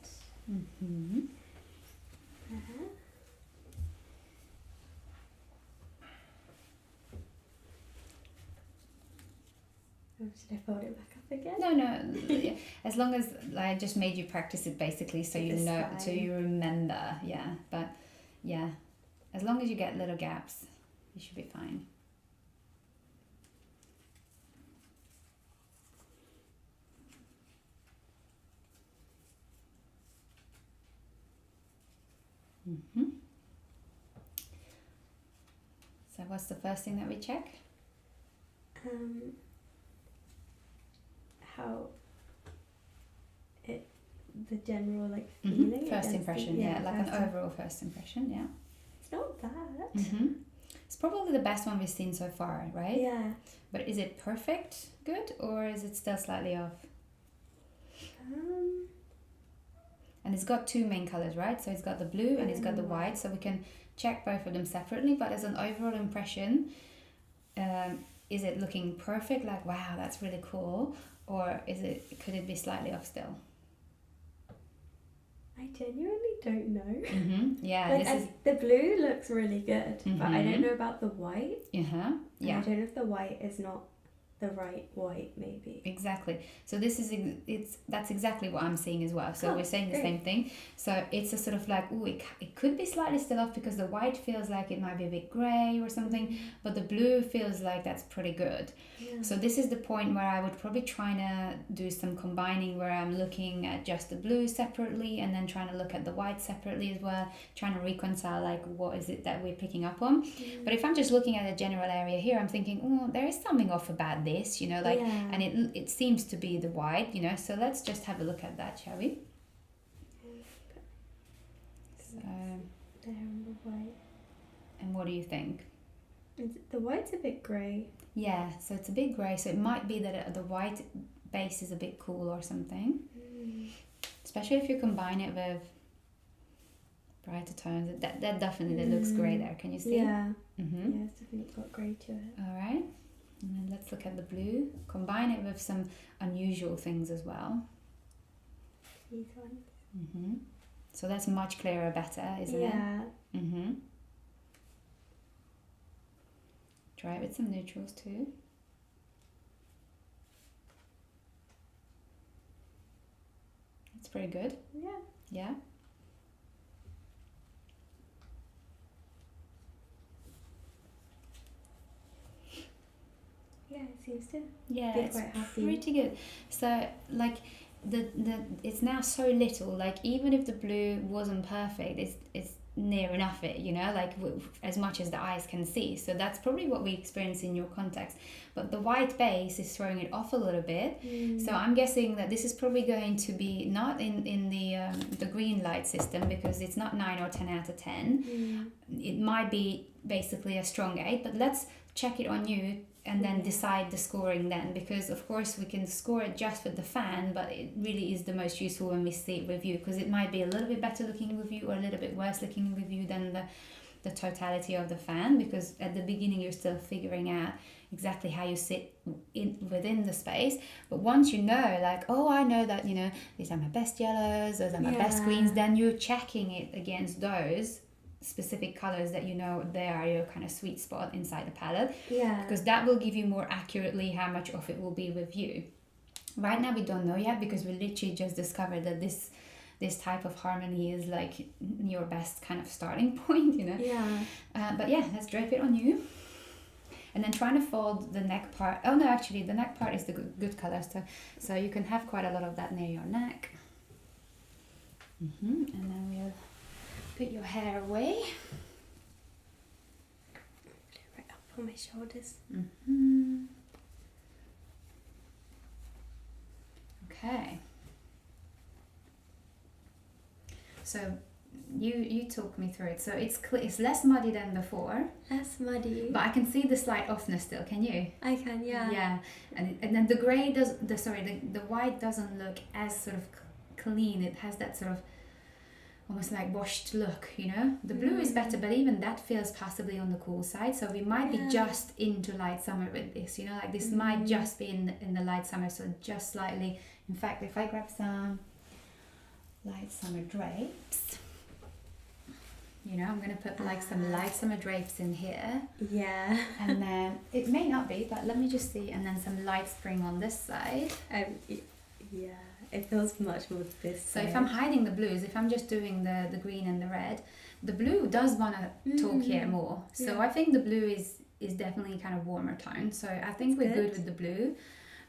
Should I fold it back up again? No, yeah. As long as I just made you practice it, basically, so you know, so you remember. Yeah, but yeah, as long as you get little gaps, you should be fine. So what's the first thing that we check? How the general like feeling. First impression, like an overall first impression, yeah. It's not bad. It's probably the best one we've seen so far, right? Yeah. But is it perfect good, or is it still slightly off? And it's got 2 main colors, right? So it's got the blue and it's got the white, so we can check both of them separately. But as an overall impression, is it looking perfect, like wow, that's really cool, or could it be slightly off still? I genuinely don't know. Yeah, like the blue looks really good, but I don't know about the white. Yeah. I don't know if the white is not the right white, maybe. Exactly. So this is that's exactly what I'm seeing as well. So we're saying the same thing. So it's a sort of like, it could be slightly still off, because the white feels like it might be a bit grey or something, but the blue feels like that's pretty good. So this is the point where I would probably try to do some combining, where I'm looking at just the blue separately and then trying to look at the white separately as well, trying to reconcile like what is it that we're picking up on. But if I'm just looking at a general area here, I'm thinking, oh, there is something off about this, you know, like, and it seems to be the white, you know. So let's just have a look at that, shall we? So there on the white. And what do you think? The white's a bit grey. Yeah, so it's a bit grey, so it might be that the white base is a bit cool or something. Especially if you combine it with brighter tones. That definitely looks grey there. Can you see? Yeah. Yeah, it's definitely got grey to it. All right. And then let's look at the blue. Combine it with some unusual things as well. These ones. So that's much clearer, better, isn't it? Yeah. Try it with some neutrals too. That's pretty good. Yeah. Yeah. seems to Yeah, be it's quite happy. pretty good. So like the it's now so little. Like even if the blue wasn't perfect, it's near enough it, you know, like as much as the eyes can see. So that's probably what we experience in your context. But the white base is throwing it off a little bit. So I'm guessing that this is probably going to be not in the green light system, because it's not 9 or 10 out of 10. It might be basically a strong 8, but let's check it on you and then decide the scoring then, because of course we can score it just with the fan, but it really is the most useful when we see it with you, because it might be a little bit better looking with you or a little bit worse looking with you than the totality of the fan, because at the beginning you're still figuring out exactly how you sit within the space. But once you know, like, oh, I know that, you know, these are my best yellows, those are my best greens, then you're checking it against those specific colors that you know they are your kind of sweet spot inside the palette, because that will give you more accurately how much of it will be with you. Right now we don't know yet, because we literally just discovered that this type of harmony is like your best kind of starting point, you know. But yeah, let's drape it on you, and then trying to fold the neck part. Oh no, actually the neck part is the good color, so you can have quite a lot of that near your neck. And then we'll put your hair away. Right up on my shoulders. Okay. So you talk me through it. So it's less muddy than before. Less muddy. But I can see the slight offness still. Can you? I can, yeah. Yeah, and then the grey the white doesn't look as sort of clean. It has that sort of almost like washed look, you know. The blue is better, but even that feels possibly on the cool side. So we might be just into light summer with this, you know, like this might just be in the light summer, so just slightly. In fact, if I grab some light summer drapes, you know, I'm gonna put like some light summer drapes in here. Yeah. And then it may not be, but let me just see. And then some light spring on this side. Yeah. It feels much more this So side. if I'm hiding the blues, if I'm just doing the green and the red, the blue does want to talk here more. So I think the blue is definitely kind of warmer tone. So I think we're good with the blue.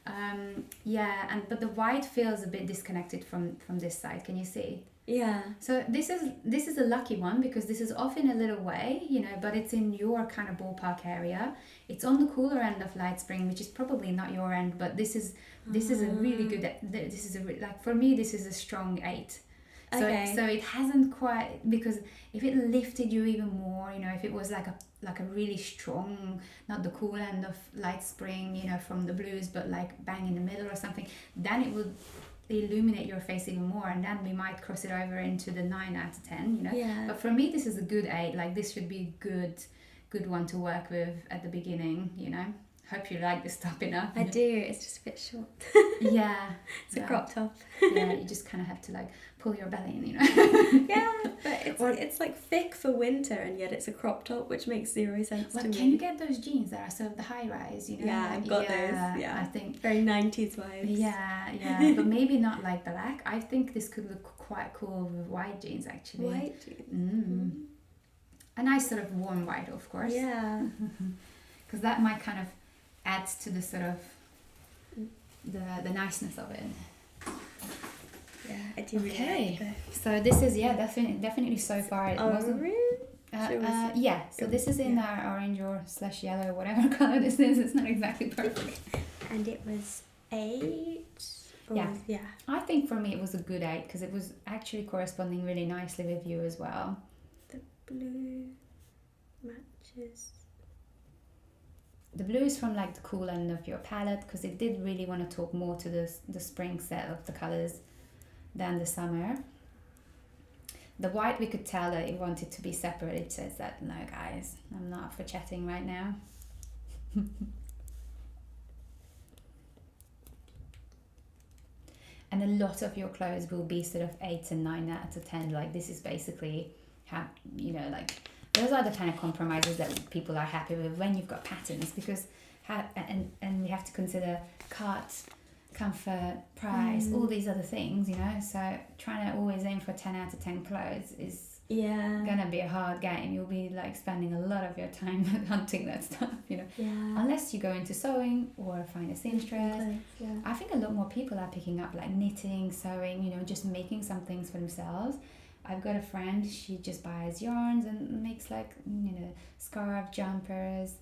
But the white feels a bit disconnected from this side. Can you see? Yeah. So this is a lucky one, because this is off in a little way, you know, but it's in your kind of ballpark area. It's on the cooler end of light spring, which is probably not your end, but this is a really good. Like for me, this is a strong 8. So it hasn't quite, because if it lifted you even more, you know, if it was like a really strong, not the cool end of light spring, you know, from the blues, but like bang in the middle or something, then it would illuminate your face even more, and then we might cross it over into the 9 out of 10, you know. But for me, this is a good 8. Like this should be a good one to work with at the beginning, you know. Hope you like this top enough. I do. It's just a bit short. It's a crop top. Yeah, you just kind of have to like pull your belly in, you know. Yeah, but it's like thick for winter, and yet it's a crop top, which makes zero sense to me. Can you get those jeans that are sort of the high rise, you know? Yeah, I've got those. Yeah, I think very 90s vibes. Yeah, but maybe not like black. I think this could look quite cool with white jeans, actually. White jeans. A nice sort of warm white, of course. Yeah. Because that might kind of adds to the sort of the niceness of it. Yeah, I do really like this. So this is definitely so far it wasn't. So this is in our orange or / yellow, whatever color this is. It's not exactly perfect. And it was 8. Yeah. I think for me it was a good 8, because it was actually corresponding really nicely with you as well. The blue matches. The blue is from like the cool end of your palette, because it did really want to talk more to the spring set of the colors than the summer. The white, we could tell that it wanted to be separate. It says that, no guys, I'm not for chatting right now. And a lot of your clothes will be sort of 8 and 9 out of 10. Like this is basically how, you know, like those are the kind of compromises that people are happy with when you've got patterns, because and we have to consider cut comfort, price, all these other things, you know. So trying to always aim for 10 out of 10 clothes is gonna be a hard game. You'll be like spending a lot of your time hunting that stuff, you know. Unless you go into sewing or find a seamstress. I think a lot more people are picking up like knitting, sewing, you know, just making some things for themselves. I've got a friend, she just buys yarns and makes like, you know, scarf, jumpers,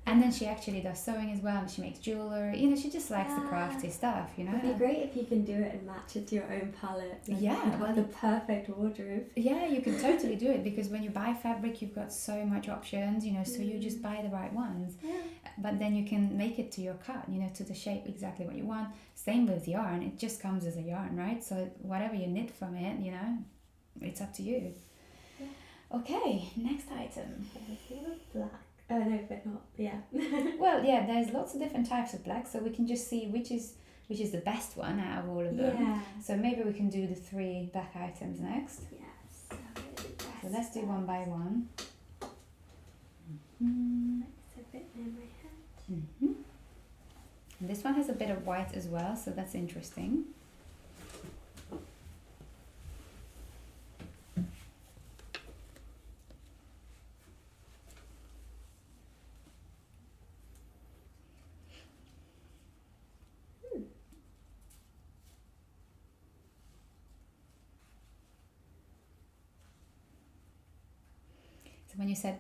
and then she actually does sewing as well. She makes jewellery, you know, she just likes the crafty stuff, you know. It'd be great if you can do it and match it to your own palette. Like, you'd have the perfect wardrobe. Yeah, you can totally do it, because when you buy fabric, you've got so much options, you know, so you just buy the right ones. But then you can make it to your cut, you know, to the shape exactly what you want. Same with yarn, it just comes as a yarn, right? So whatever you knit from it, you know, it's up to you. Okay, next item. Black. Oh no, but not. Yeah. Well, yeah, there's lots of different types of black, so we can just see which is the best one out of all of them. Yeah. So maybe we can do the 3 black items next. Yes. So let's do one by one. It's a bit near my head. And this one has a bit of white as well, so that's interesting. So when you said,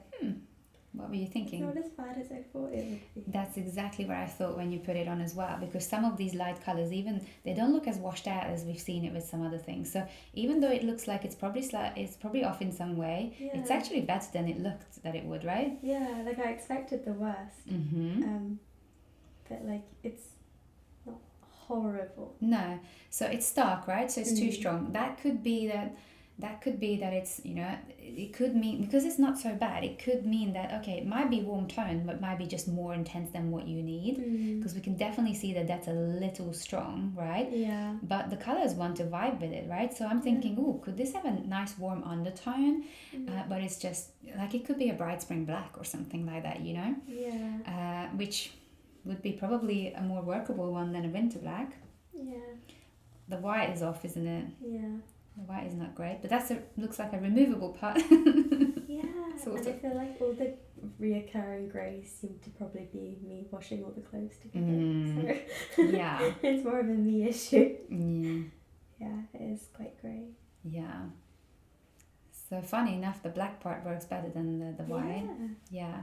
what were you thinking? It's not as bad as I thought it would be. That's exactly what I thought when you put it on as well, because some of these light colours, even they don't look as washed out as we've seen it with some other things. So even though it looks like it's probably off in some way, it's actually better than it looked that it would, right? Yeah, like I expected the worst. But like it's not horrible. No, so it's stark, right? So it's too strong. That could be that it's, you know, it could mean, because it's not so bad, it could mean that, okay, it might be warm tone, but might be just more intense than what you need, because we can definitely see that that's a little strong, right? Yeah. But the colors want to vibe with it, right? So I'm thinking, oh, could this have a nice warm undertone? But it's just, like, it could be a bright spring black or something like that, you know? Yeah. Which would be probably a more workable one than a winter black. Yeah. The white is off, isn't it? Yeah. The white is not great, but looks like a removable part. Yeah, sort and of. I feel like all the reoccurring greys seem to probably be me washing all the clothes together. So Yeah. it's more of a me issue. Yeah, it is quite grey. yeah. So funny enough, the black part works better than the white. Yeah,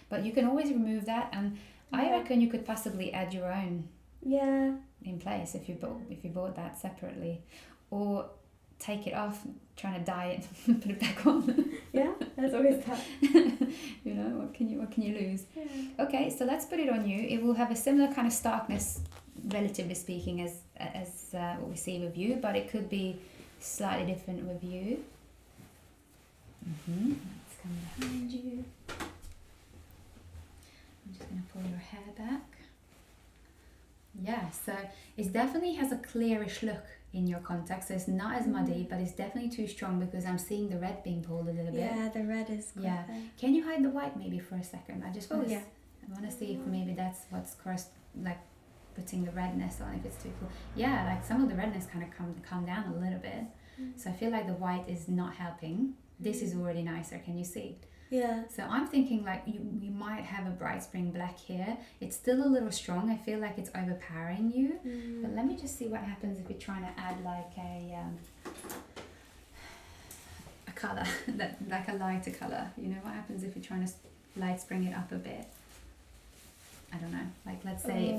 but you can always remove that, and I reckon you could possibly add your own. Yeah. In place if you bought that separately, or take it off, trying to dye it and put it back on. Yeah, there's always that. You know, what can you lose? Yeah. Okay, so let's put it on you. It will have a similar kind of starkness, relatively speaking, as what we see with you, but it could be slightly different with you. Let's come behind you. I'm just going to pull your hair back. Yeah, so it definitely has a clearish look in your contact, so it's not as muddy, but it's definitely too strong, because I'm seeing the red being pulled a little bit. Yeah, the red is quite there. Can you hide the white maybe for a second? I just want to I want to see if maybe that's what's like putting the redness on, if it's too cool. Yeah, like some of the redness kind of come down a little bit. So I feel like the white is not helping. This is already nicer. Can you see? Yeah. So I'm thinking like you might have a bright spring black here. It's still a little strong. I feel like it's overpowering you. But let me just see what happens if you're trying to add like a color, like a lighter color. You know, what happens if you're trying to light spring it up a bit? I don't know. Like, let's say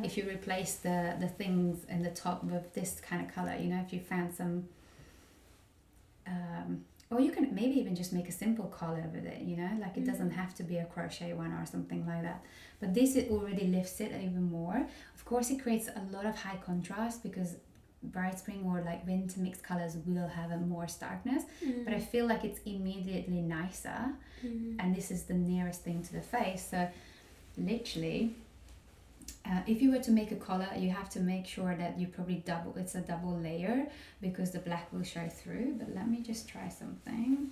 if you replace the things in the top with this kind of color. You know, if you found some. Or you can maybe even just make a simple collar with it, you know, like it doesn't have to be a crochet one or something like that. But this, it already lifts it even more. Of course, it creates a lot of high contrast, because bright spring or like winter mixed colors will have a more starkness. But I feel like it's immediately nicer. And this is the nearest thing to the face. So literally, if you were to make a collar, you have to make sure that you probably it's a double layer, because the black will show through. But let me just try something.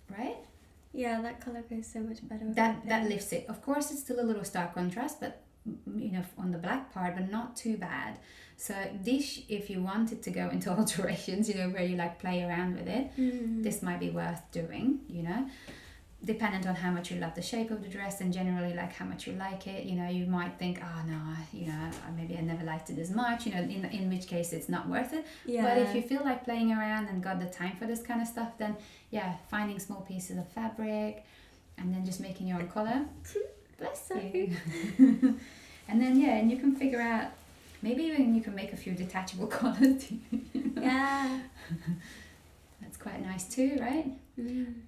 Right? Yeah, that colour goes so much better with That lifts it. Of course, it's still a little stark contrast, but you know, on the black part, but not too bad. So this, if you wanted to go into alterations, you know, where you like play around with it, this might be worth doing, you know, dependent on how much you love the shape of the dress and generally like how much you like it. You know, you might think, oh no, you know, maybe I never liked it as much, you know, in which case it's not worth it. Yeah. But if you feel like playing around and got the time for this kind of stuff, then yeah, finding small pieces of fabric and then just making your own color. Bless you. And then yeah, and you can figure out, maybe even you can make a few detachable collars. Yeah. That's quite nice too, right?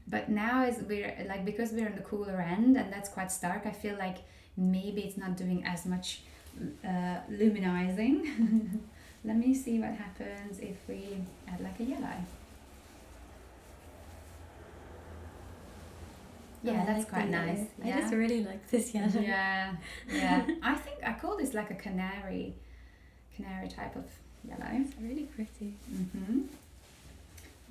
But now as we're like, because we're on the cooler end and that's quite stark, I feel like maybe it's not doing as much luminizing. Let me see what happens if we add like a yellow. Yeah, that's like quite nice. Yeah. I just really like this yellow. Yeah, I think I call this like a canary type of yellow. It's really pretty.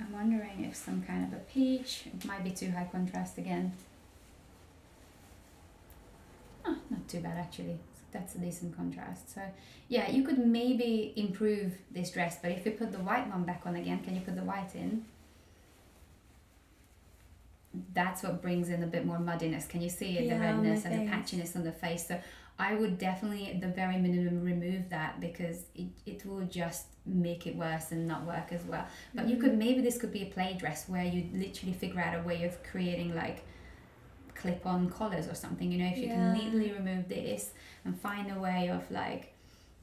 I'm wondering if some kind of a peach. It might be too high contrast again. Oh, not too bad actually. That's a decent contrast. So yeah, you could maybe improve this dress, but if you put the white one back on again, can you put the white in? That's what brings in a bit more muddiness. Can you see it? The redness and the patchiness on the face. So I would definitely at the very minimum remove that, because it will just make it worse and not work as well. But you could, maybe this could be a play dress where you literally figure out a way of creating like clip-on collars or something, you know, if you can neatly remove this and find a way of like,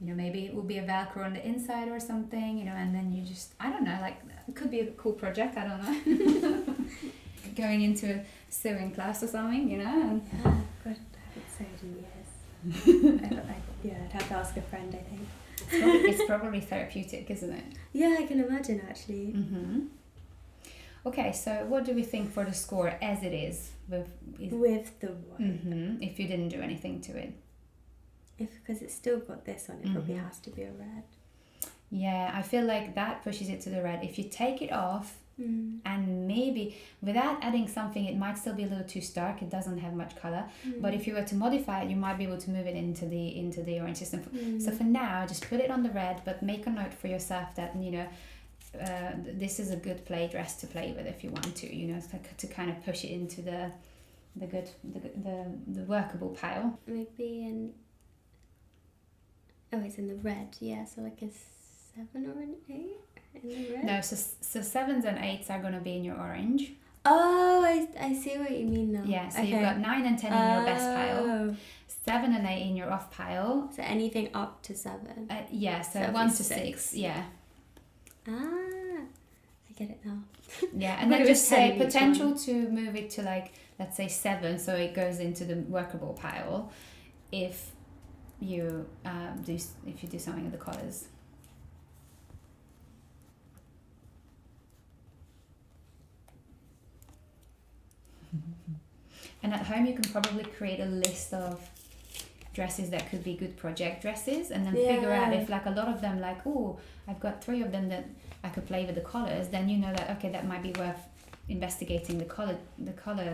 you know, maybe it will be a Velcro on the inside or something, you know, and then you just, I don't know, like it could be a cool project, I don't know. Going into a sewing class or something, you know. And yeah, but I haven't sewed in years. I'd have to ask a friend, I think. It's probably therapeutic, isn't it? Yeah, I can imagine actually. Okay, so what do we think for the score as it is with the white? If you didn't do anything to it? Because it's still got this on, it probably has to be a red. Yeah, I feel like that pushes it to the red. If you take it off and maybe without adding something, it might still be a little too stark. It doesn't have much color. But if you were to modify it, you might be able to move it into the orange system. So for now, just put it on the red, but make a note for yourself that, you know, this is a good play dress to play with if you want to, you know, to kind of push it into the workable pile. Maybe it's in the red, yeah, so like a 7 or an 8 in the red? No, so 7s and 8s are going to be in your orange. Oh, I see what you mean now. Yeah, so you've got 9 and 10 in your best pile, 7 and 8 in your off pile. So anything up to 7? Yeah, so 1 to 6, yeah. Ah, I get it now. Yeah, and then just say potential to move it to like, let's say 7, so it goes into the workable pile if you do something with the colours. And at home you can probably create a list of dresses that could be good project dresses, and then figure out if like a lot of them, like, oh, I've got 3 of them that I could play with the colours, then you know that, okay, that might be worth investigating the color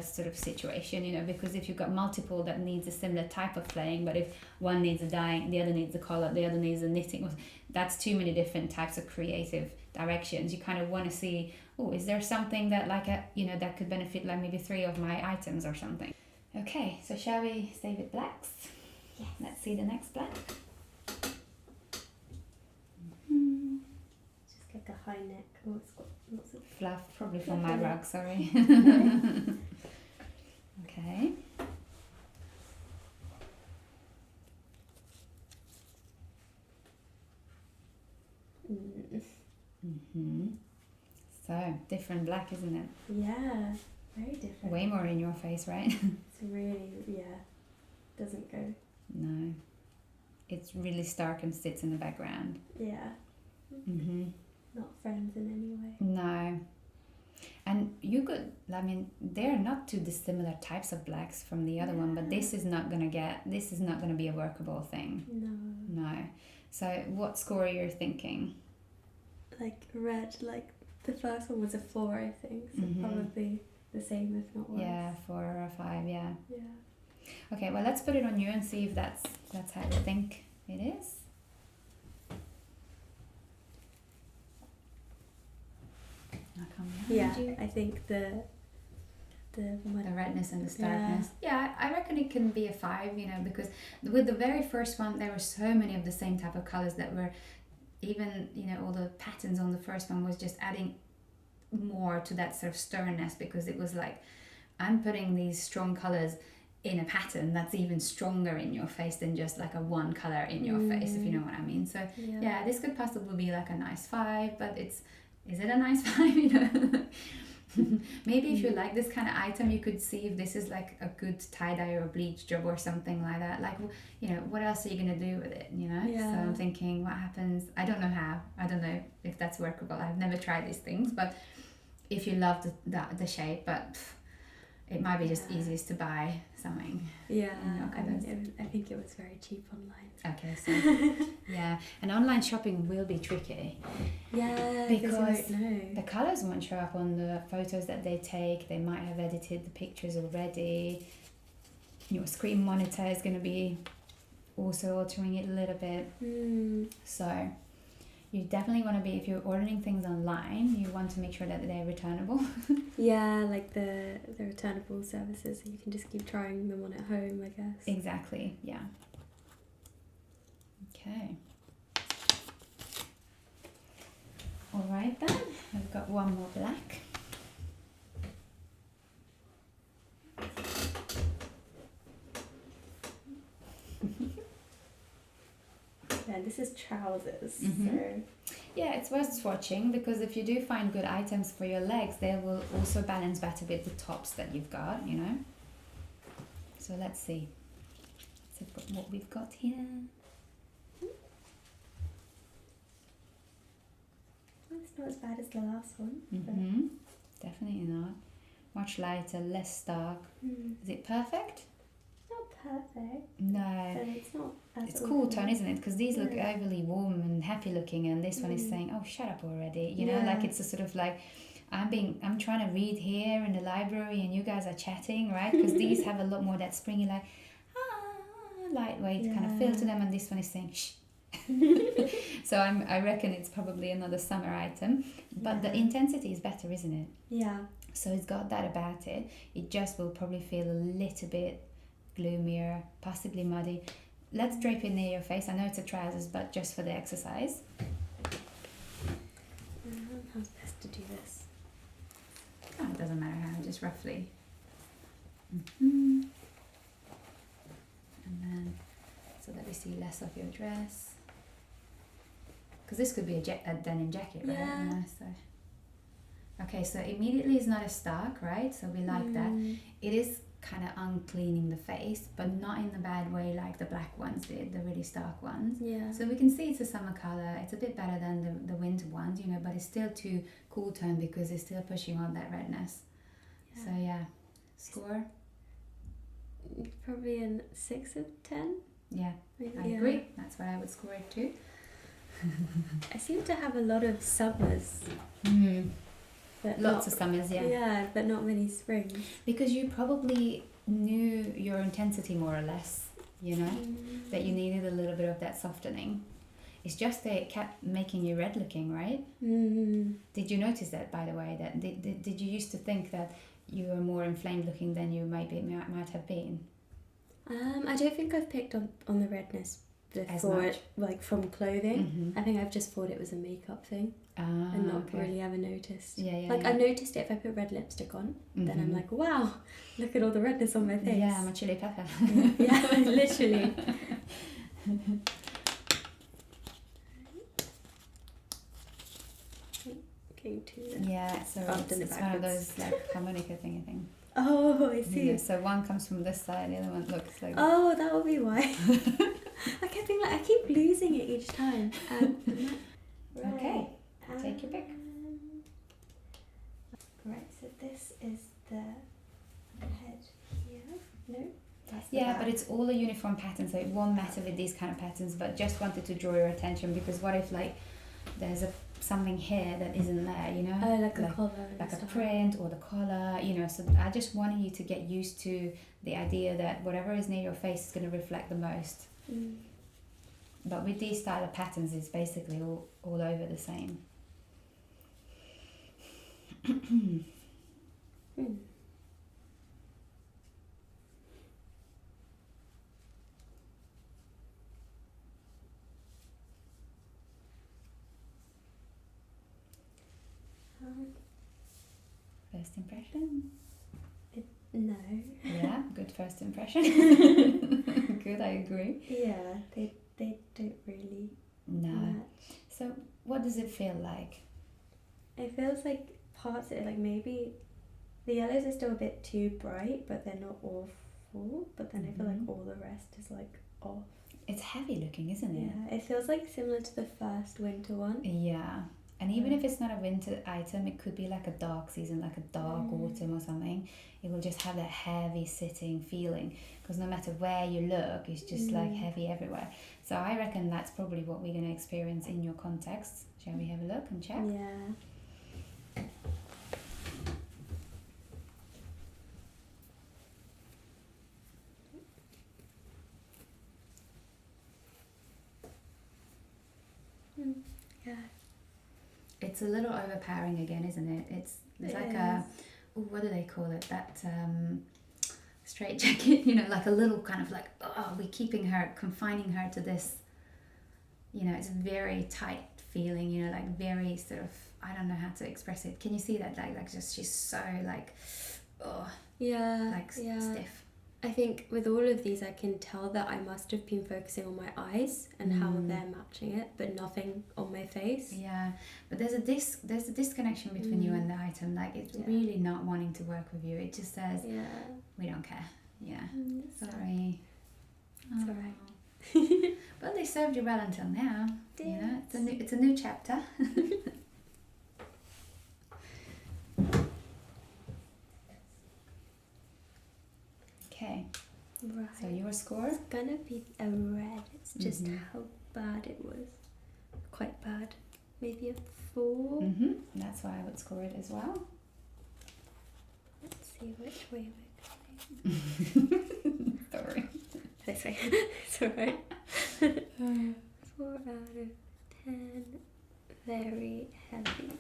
sort of situation, you know, because if you've got multiple that needs a similar type of playing, but if one needs a dyeing, the other needs a color, the other needs a knitting, that's too many different types of creative directions. You kind of want to see, oh, is there something that like that could benefit like maybe 3 of my items or something. Okay, so shall we stay with blacks? Yes. Let's see the next black. Just like a high neck. Oh, it's got lots of Fluff, probably from my rug, sorry. Okay. So, different black, isn't it? Yeah, very different. Way more in your face, right? It's really, doesn't go. No. It's really stark and sits in the background. Yeah. Not friends in any way. No. And you could, I mean, they're not too dissimilar types of blacks from the other one, but this is not going to be a workable thing. No. So what score are you thinking? Like red, like the first one was a 4, I think. So probably the same, if not worse. Yeah, 4 or 5, yeah. Yeah. Okay, well, let's put it on you and see if that's how you think it is. I'll come behind you. I think the redness and the starkness. Yeah, I reckon it can be a 5, you know, because with the very first one, there were so many of the same type of colors that were, even, you know, all the patterns on the first one was just adding more to that sort of sternness, because it was like, I'm putting these strong colors in a pattern that's even stronger in your face than just like a one color in your face, if you know what I mean. So yeah, this could possibly be like a nice 5, but is it a nice 5, you know? Maybe if you like this kind of item, you could see if this is like a good tie-dye or bleach job or something like that. Like, you know, what else are you going to do with it, you know? So I'm thinking, what happens? I don't know how. I don't know if that's workable. I've never tried these things, but if you love the shape, but it might be just easiest to buy something. Yeah, I think it was very cheap online. Okay, so yeah, and online shopping will be tricky. Yeah, because you don't know. The colours won't show up on the photos that they take. They might have edited the pictures already. Your screen monitor is going to be also altering it a little bit. So you definitely want to be, if you're ordering things online, you want to make sure that they're returnable. Yeah, like the returnable services, so you can just keep trying them on at home, I guess. Exactly, yeah. Okay. All right then, I've got one more black. Yeah, this is trousers. Mm-hmm. So yeah, it's worth swatching, because if you do find good items for your legs, they will also balance better with the tops that you've got, you know. So let's see. What we've got here. It's not as bad as the last one. Mm-hmm. Definitely not. Much lighter, less stark. Is it perfect? Not perfect. No. But it's not as It's cool tone, isn't it? Because these look overly warm and happy looking, and this one is saying, "Oh, shut up already." You know, like it's a sort of like, I'm trying to read here in the library, and you guys are chatting, right? Because these have a lot more that springy, like, lightweight kind of feel to them, and this one is saying, "Shh." So I reckon it's probably another summer item, but the intensity is better, isn't it? Yeah. So it's got that about it. It just will probably feel a little bit gloomier, possibly muddy. Let's drape it near your face. I know it's a trousers, but just for the exercise. How's best to do this? Oh, it doesn't matter how, just roughly. And then, so that we see less of your dress. Because this could be a denim jacket, right? Yeah. So. Okay, so immediately it's not as stark, right? So we like that. It is kind of uncleaning the face, but not in the bad way like the black ones did, the really stark ones. Yeah. So we can see it's a summer color. It's a bit better than the winter ones, you know, but it's still too cool tone because it's still pushing on that redness. Yeah. So yeah, score? Probably a 6 of 10. Yeah, I agree. That's what I would score it too. I seem to have a lot of summers. But lots of summers, yeah. Yeah, but not many springs. Because you probably knew your intensity more or less, you know, that you needed a little bit of that softening. It's just that it kept making you red looking, right? Did you notice that, by the way? That did you used to think that you were more inflamed looking than you might have been? I don't think I've picked on the redness before, like from clothing. I think I've just thought it was a makeup thing and not really ever noticed. I've noticed it if I put red lipstick on, then I'm like, wow, look at all the redness on my face. Yeah, I'm a chili pepper. Yeah, literally. Yeah, so it's one of those like harmonica thingy thing. Oh, I see. Yeah, so one comes from this side, the other one looks like. Oh, that will be why. I kept being like, I keep losing it each time. Right. Okay, take your pick. Right, so this is the head here. No? That's the yeah, back. but it's all a uniform pattern, so it won't matter with these kind of patterns, but just wanted to draw your attention, because what if like there's a something here that isn't there, you know? Like a collar. Like a print or the collar, you know. So I just wanted you to get used to the idea that whatever is near your face is going to reflect the most. But with these style of patterns, it's basically all over the same. First impression? No. Yeah, good first impression. Good, I agree. Yeah, they don't really match. So what does it feel like? It feels like parts of it, like maybe the yellows are still a bit too bright, but they're not awful. But then I feel like all the rest is like off. It's heavy looking, isn't it? Yeah, it feels like similar to the first winter one. Yeah. And even if it's not a winter item, it could be like a dark season, like a dark autumn or something. It will just have that heavy sitting feeling, because no matter where you look, it's just like heavy everywhere. So I reckon that's probably what we're going to experience in your context. Shall we have a look and check? Yeah. Yeah. It's a little overpowering again, isn't it? It's like a, what do they call it? That straight jacket, you know, like a little kind of like, we're confining her to this, you know, it's very tight feeling, you know, like very sort of, I don't know how to express it. Can you see that? Like just, she's so like, stiff. I think with all of these, I can tell that I must have been focusing on my eyes and how they're matching it, but nothing on my face. Yeah, but there's a disconnection between you and the item. Like it's really not wanting to work with you. It just says, we don't care. Yeah, sorry. It's alright. Well, they served you well until now. Yes. You know, it's a new chapter. Okay. Right. So your score? It's gonna be a red. It's just how bad it was. Quite bad. Maybe a 4. That's why I would score it as well. Let's see which way we're going. Sorry. This way. It's alright. 4 out of 10. Very heavy.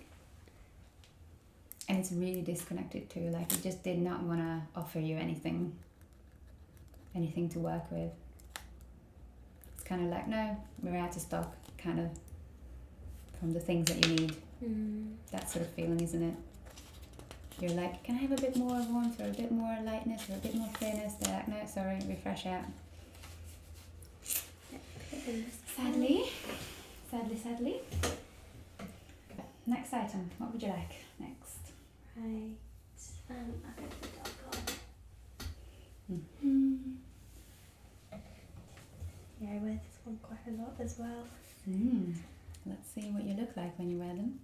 And it's really disconnected too. Like it just did not want to offer you anything to work with. It's kind of like, no, we're out of stock, kind of, from the things that you need. That sort of feeling, isn't it? You're like, can I have a bit more warmth or a bit more lightness or a bit more clearness? They're like, no, sorry, refresh out. Sadly. Next item, what would you like next? Right. I'll go for the dark one. Yeah, I wear this one quite a lot as well. Let's see what you look like when you wear them.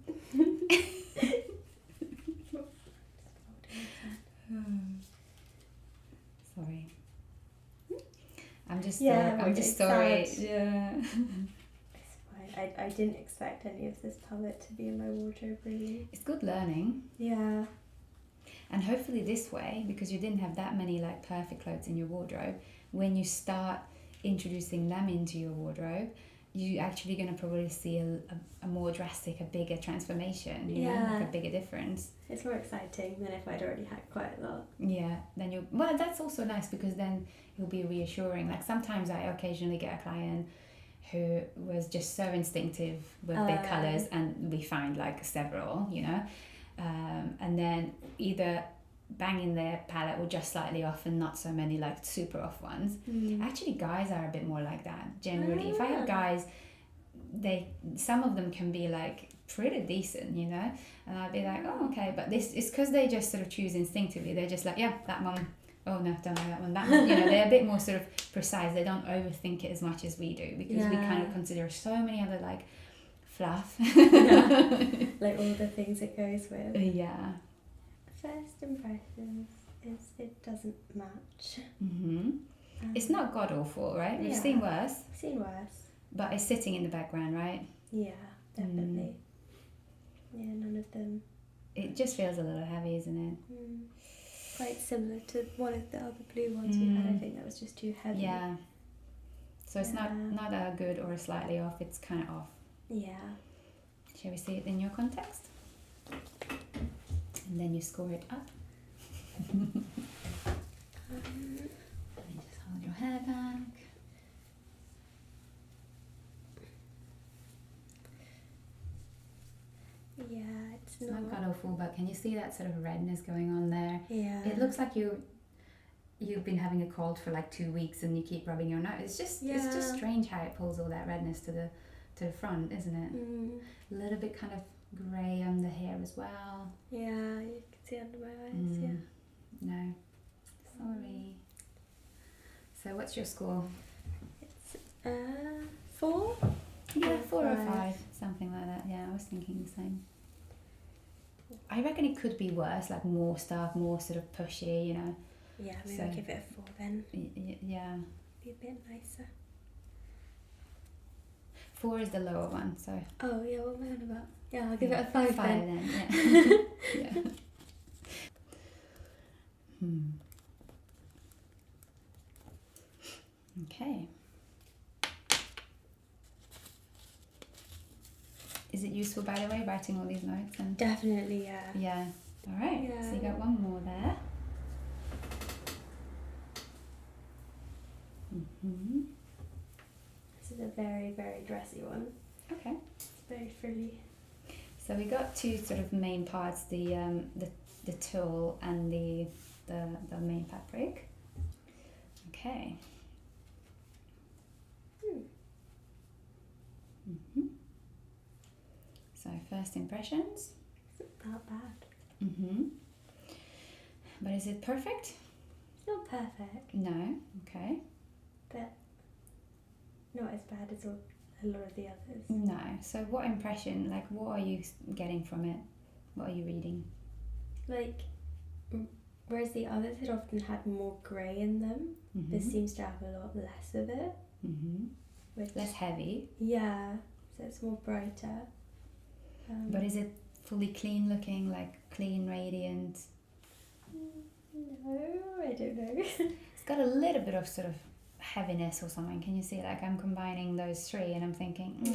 Sorry. I'm just sorry. Yeah. It's fine. I didn't expect any of this palette to be in my wardrobe, really. It's good learning. Yeah. And hopefully this way, because you didn't have that many like perfect clothes in your wardrobe, when you start introducing them into your wardrobe, you're actually going to probably see a more drastic, a bigger transformation, you know, like a bigger difference. It's more exciting than if I'd already had quite a lot. Yeah, then well, that's also nice because then it'll be reassuring. Like sometimes I occasionally get a client who was just so instinctive with their colours, and we find like several, you know, and then either bang in their palette or just slightly off and not so many like super off ones. Actually guys are a bit more like that generally. If I have guys, some of them can be like pretty decent, you know, and I'll be like, oh okay, but this is because they just sort of choose instinctively. They're just like, yeah, that one, oh no, don't like that one, that one, you know. They're a bit more sort of precise. They don't overthink it as much as we do, because we kind of consider so many other like fluff. Like all the things it goes with. First impressions is it doesn't match. It's not god awful, right? We've seen worse. Seen worse. But it's sitting in the background, right? Yeah, definitely. Yeah, none of them. It just feels a little heavy, isn't it? Quite similar to one of the other blue ones we had. I think that was just too heavy. Yeah. So it's not a good or slightly off, it's kind of off. Yeah. Shall we see it in your context? And then you score it up. Let me just hold your hair back. Yeah, it's not colourful, but can you see that sort of redness going on there? Yeah. It looks like you've been having a cold for like 2 weeks and you keep rubbing your nose. It's just strange how it pulls all that redness to the front, isn't it? A little bit kind of grey on the hair as well. Yeah, you can see under my eyes. Yeah. No, sorry. So what's your score? It's 4. Yeah, 4 or 5, something like that. Yeah, I was thinking the same. I reckon it could be worse, like more stuff, more sort of pushy, you know. Yeah, maybe I'll give it a 4 then. Yeah. Be a bit nicer. 4 is the lower one, so. Oh yeah, what am I on about? Yeah, I'll give it a 5 then. Yeah. Okay. Is it useful, by the way, writing all these notes? And definitely, yeah. Yeah. All right. Yeah. So you got one more there. This is a very, very dressy one. Okay. It's very frilly. So we got 2 sort of main parts: the tulle and the main fabric. Okay. So first impressions. Not bad. But is it perfect? It's not perfect. No. Okay. But not as bad as a lot of the others. No. So what impression, like what are you getting from it? What are you reading? Like, whereas the others had often had more grey in them, this seems to have a lot less of it. Which, less heavy. Yeah, so it's more brighter. But is it fully clean looking, like clean, radiant? No, I don't know. It's got a little bit of sort of heaviness or something. Can you see? Like I'm combining those 3 and I'm thinking,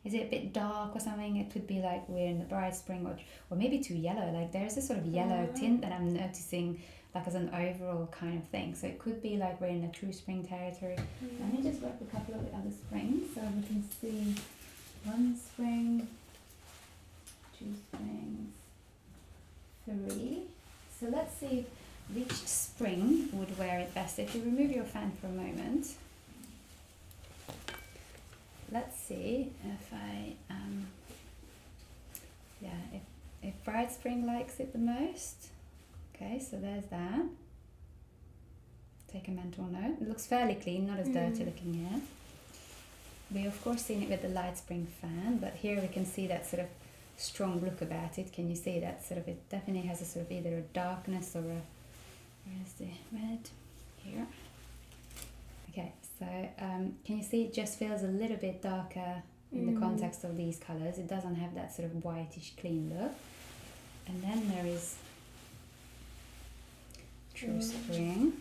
is it a bit dark or something? It could be like we're in the bright spring or maybe too yellow. Like there's a sort of yellow tint that I'm noticing, like as an overall kind of thing. So it could be like we're in a true spring territory. Let me just grab a couple of the other springs so we can see 1 spring, 2 springs, 3. So let's see which spring would wear it best. If you remove your fan for a moment, let's see if I if Bright Spring likes it the most. Okay, so there's that. Take a mental note. It looks fairly clean, not as dirty looking here. We of course seen it with the Light Spring fan, but here we can see that sort of strong look about it. Can you see that sort of, it definitely has a sort of either a darkness or a, where's the red? Here. Okay, so can you see it just feels a little bit darker in the context of these colours. It doesn't have that sort of whitish clean look. And then there is True Spring.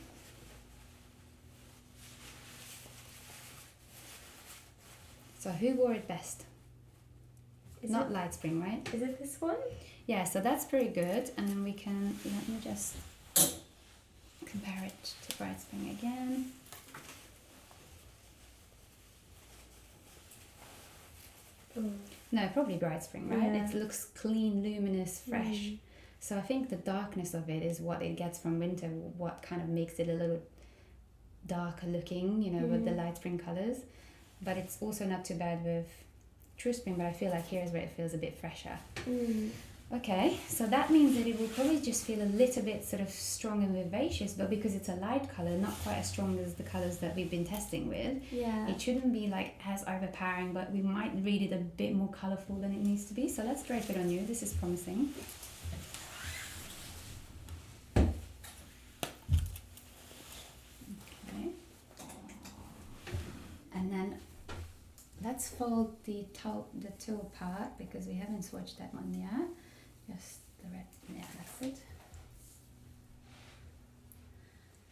So who wore it best? Not Light Spring, right? Is it this one? Yeah, so that's pretty good. And then we can, let me just compare it to Bright Spring again. No, probably Bright Spring, right? Yeah. It looks clean, luminous, fresh. So I think the darkness of it is what it gets from winter, what kind of makes it a little darker looking, you know, with the Light Spring colours. But it's also not too bad with True Spring, but I feel like here's where it feels a bit fresher. Okay, so that means that it will probably just feel a little bit sort of strong and vivacious, but because it's a light colour, not quite as strong as the colours that we've been testing with, it shouldn't be like as overpowering, but we might read it a bit more colourful than it needs to be. So let's drape it on you. This is promising. Okay. And then let's fold the toe part because we haven't swatched that one yet. Just the red, yeah, that's it.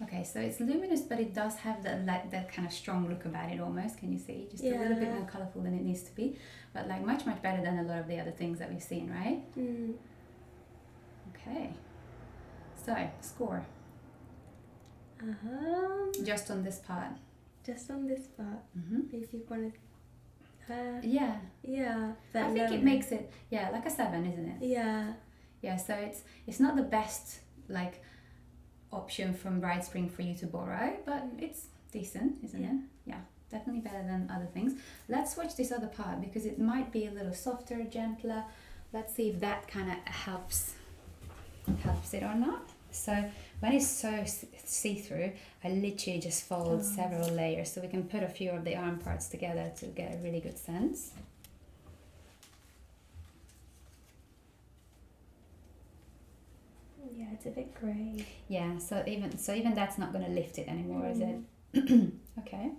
Okay, so it's luminous, but it does have that kind of strong look about it almost. Can you see? Just a little bit more colourful than it needs to be, but like much better than a lot of the other things that we've seen, right? Mm. Okay, so score. Just on this part. Just on this part. If you want to. Yeah. I think it makes it like a 7, isn't it? Yeah. So it's not the best like option from Bright Spring for you to borrow, but it's decent, isn't it? Yeah, definitely better than other things. Let's swatch this other part because it might be a little softer, gentler. Let's see if that kind of helps it or not. So when it's so see-through, I literally just fold several layers so we can put a few of the arm parts together to get a really good sense. Yeah, it's a bit grey. Yeah, so even that's not going to lift it anymore, is it? Okay.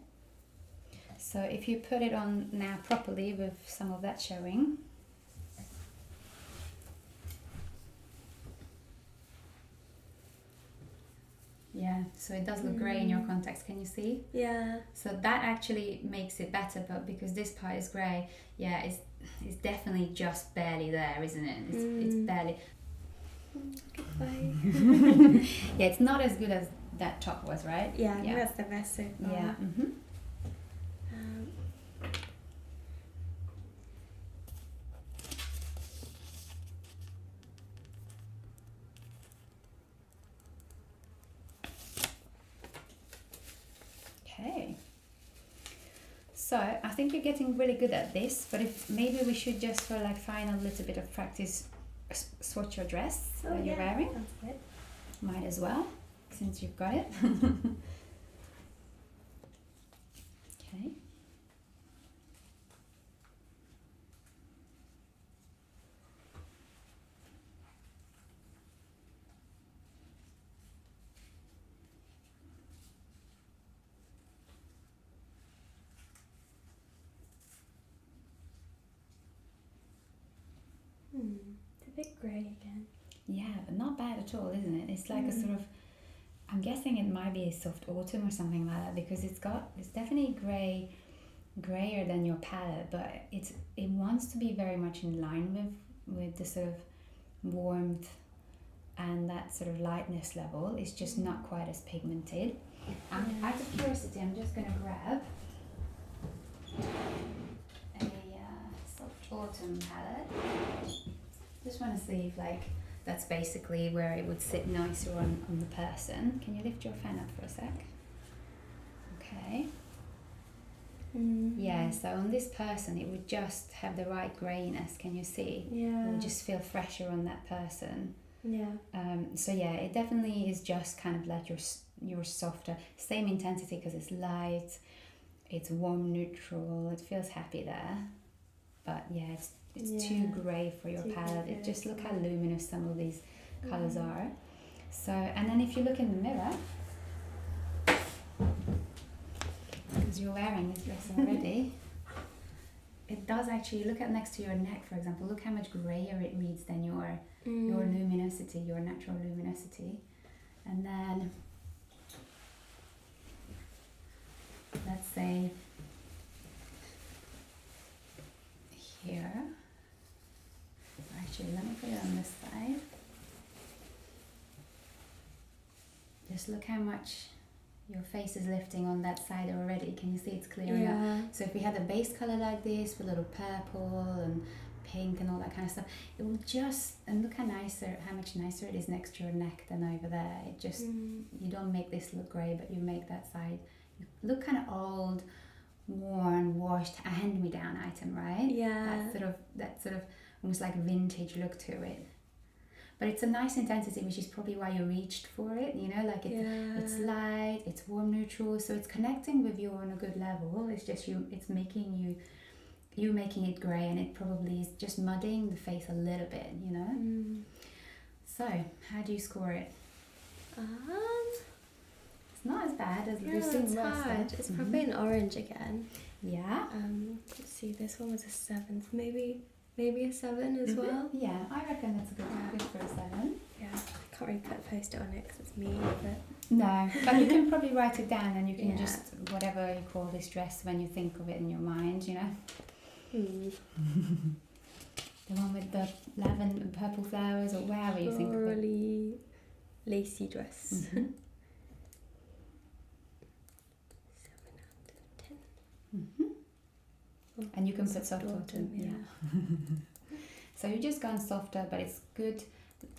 So if you put it on now properly with some of that showing. Yeah, so it does look grey in your context, can you see? Yeah. So that actually makes it better, but because this part is grey, yeah, it's definitely just barely there, isn't it? It's barely. Goodbye. Yeah, it's not as good as that top was, right? Yeah, I think that's the best so far. Yeah. Okay. So I think you're getting really good at this, but if maybe we should just for like final little bit of practice swatch your dress when you're wearing. That's good. Might as well, since you've got it. Okay. It's a bit grey again. Yeah, but not bad at all, isn't it? It's like a sort of, I'm guessing it might be a soft autumn or something like that because it's definitely grayer than your palette, but it wants to be very much in line with the sort of warmth and that sort of lightness level. It's just not quite as pigmented. Out of curiosity, I'm just going to grab a soft autumn palette. Just want to see if like that's basically where it would sit nicer on the person. Can you lift your fan up for a sec? Okay. Yeah, so on this person it would just have the right greyness, can you see? Yeah. It would just feel fresher on that person. Yeah. So yeah, it definitely is just kind of like your softer, same intensity because it's light, it's warm neutral, it feels happy there. But yeah, it's too grey for your palette. It just look how luminous some of these colours are. So, and then if you look in the mirror, because you're wearing this dress already, it does actually, look at next to your neck, for example, look how much grayer it reads than your luminosity, your natural luminosity. And then, let's say, here, actually let me put it on this side. Just look how much your face is lifting on that side already. Can you see it's clearing up? So if we had a base color like this with a little purple and pink and all that kind of stuff, it will just, and look how much nicer it is next to your neck than over there. It just, you don't make this look grey, but you make that side look kind of old, worn, washed, a hand-me-down item, right? Yeah. That sort of almost like a vintage look to it. But it's a nice intensity, which is probably why you reached for it, you know, like it's light, it's warm neutral, so it's connecting with you on a good level. It's just it's making you making it grey, and it probably is just muddying the face a little bit, you know. So how do you score it? It's not as bad as we've seen. It's hard. It's probably an orange again. Yeah. Let's see, this one was a 7th, maybe a 7 as well. Yeah, I reckon that's good for a 7. Yeah, I can't really put a post-it on it because it's me, but... No, but you can probably write it down and you can just, whatever you call this dress when you think of it in your mind, you know. The one with the lavender, purple flowers, or wherever you think of it. Florally lacy dress. 7 out of 10. And you can put soft autumn. Yeah. So you're just gone softer, but it's good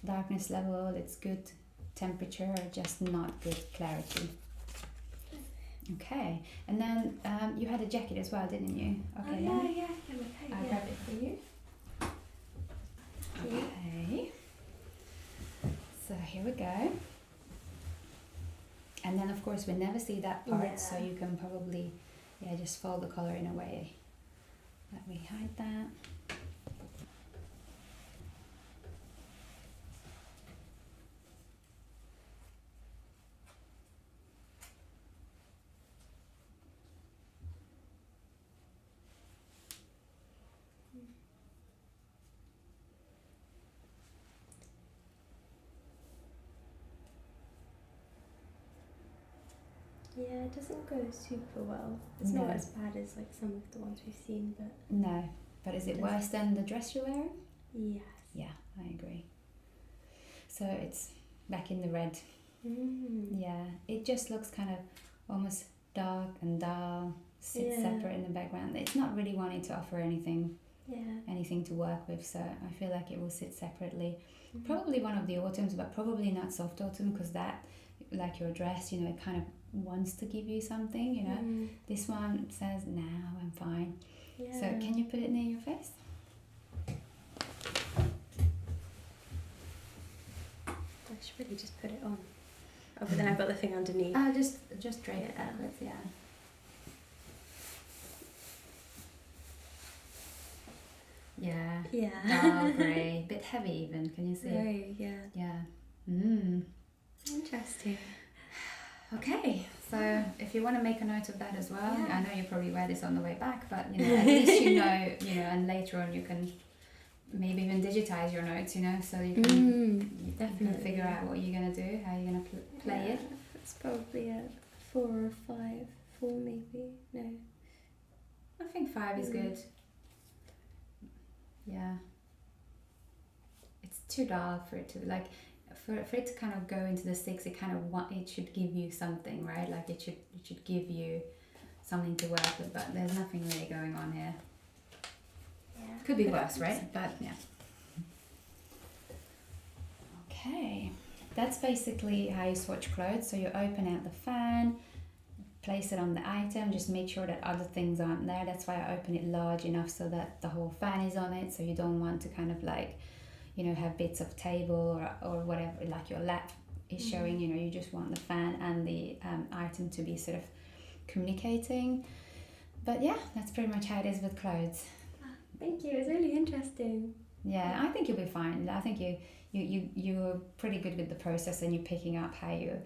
darkness level, it's good temperature, just not good clarity. Okay, and then you had a jacket as well, didn't you? Okay. I'll grab it for you. Okay. So here we go. And then of course we never see that part, so you can probably just fold the collar in a way. Let me hide that. Yeah, it doesn't go super well. It's not as bad as like some of the ones we've seen, but... No, but is it worse than the dress you're wearing? Yes. Yeah, I agree. So it's back in the red. Yeah, it just looks kind of almost dark and dull, sits separate in the background. It's not really wanting to offer anything to work with, so I feel like it will sit separately. Probably one of the autumns, but probably not soft autumn, because that, like your dress, you know, it kind of wants to give you something, you know. This one says, no, I'm fine. So can you put it near your face? I should really just put it on. Oh, but then I've got the thing underneath. Oh, just drape it backwards, Yeah. Dark grey, bit heavy even, can you see? Very, Interesting. Okay, so if you want to make a note of that as well, I know you probably wear this on the way back, but you know, at least you know, and later on you can maybe even digitize your notes, you know, so you can definitely figure out what you're going to do, how you're going to play it. It's probably a 4 or 5, 4 maybe, no. I think 5 is good. Yeah. It's too dull for it to, like, for it to kind of go into the 6, it kind of it should give you something, right? Like it should give you something to work with, but there's nothing really going on here. Could be worse, right? But yeah. Okay, that's basically how you swatch clothes. So you open out the fan, place it on the item, just make sure that other things aren't there. That's why I open it large enough so that the whole fan is on it, so you don't want to kind of like, you know, have bits of table or whatever, like your lap is showing, you know, you just want the fan and the item to be sort of communicating. But yeah, that's pretty much how it is with clothes. Thank you, it's really interesting. Yeah, I think you'll be fine. I think you're pretty good with the process, and you're picking up how you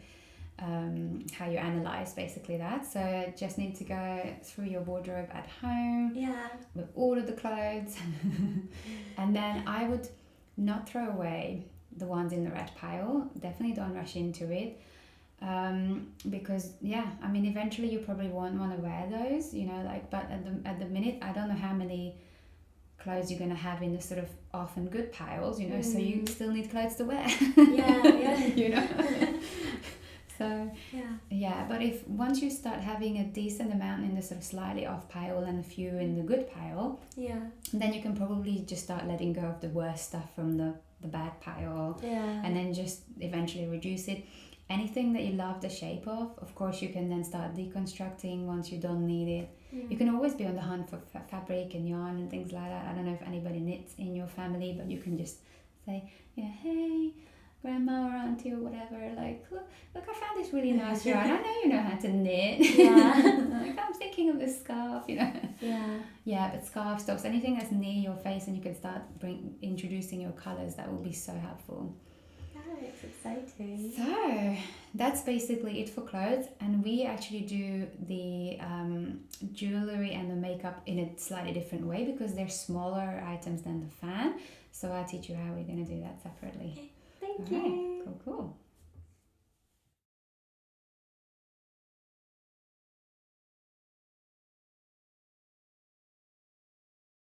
analyze basically that. So just need to go through your wardrobe at home with all of the clothes and then I would not throw away the ones in the red pile. Definitely don't rush into it, because I mean, eventually you probably won't want to wear those, you know, like, but at the minute I don't know how many clothes you're going to have in the sort of off and good piles, you know, so you still need clothes to wear. You know. So but if once you start having a decent amount in the sort of slightly off pile and a few in the good pile, then you can probably just start letting go of the worst stuff from the bad pile, and then just eventually reduce it. Anything that you love the shape of course you can then start deconstructing once you don't need it. You can always be on the hunt for fabric and yarn and things like that. I don't know if anybody knits in your family, but you can just say, hey, grandma or auntie or whatever, like, look, I found this really nice yarn. I know you know how to knit. Like, I'm thinking of this scarf, you know. But scarf tops, anything that's near your face, and you can start introducing your colours, that will be so helpful. It's exciting. So that's basically it for clothes, and we actually do the jewelry and the makeup in a slightly different way because they're smaller items than the fan, so I'll teach you how we're going to do that separately. Okay. Thank you. Cool.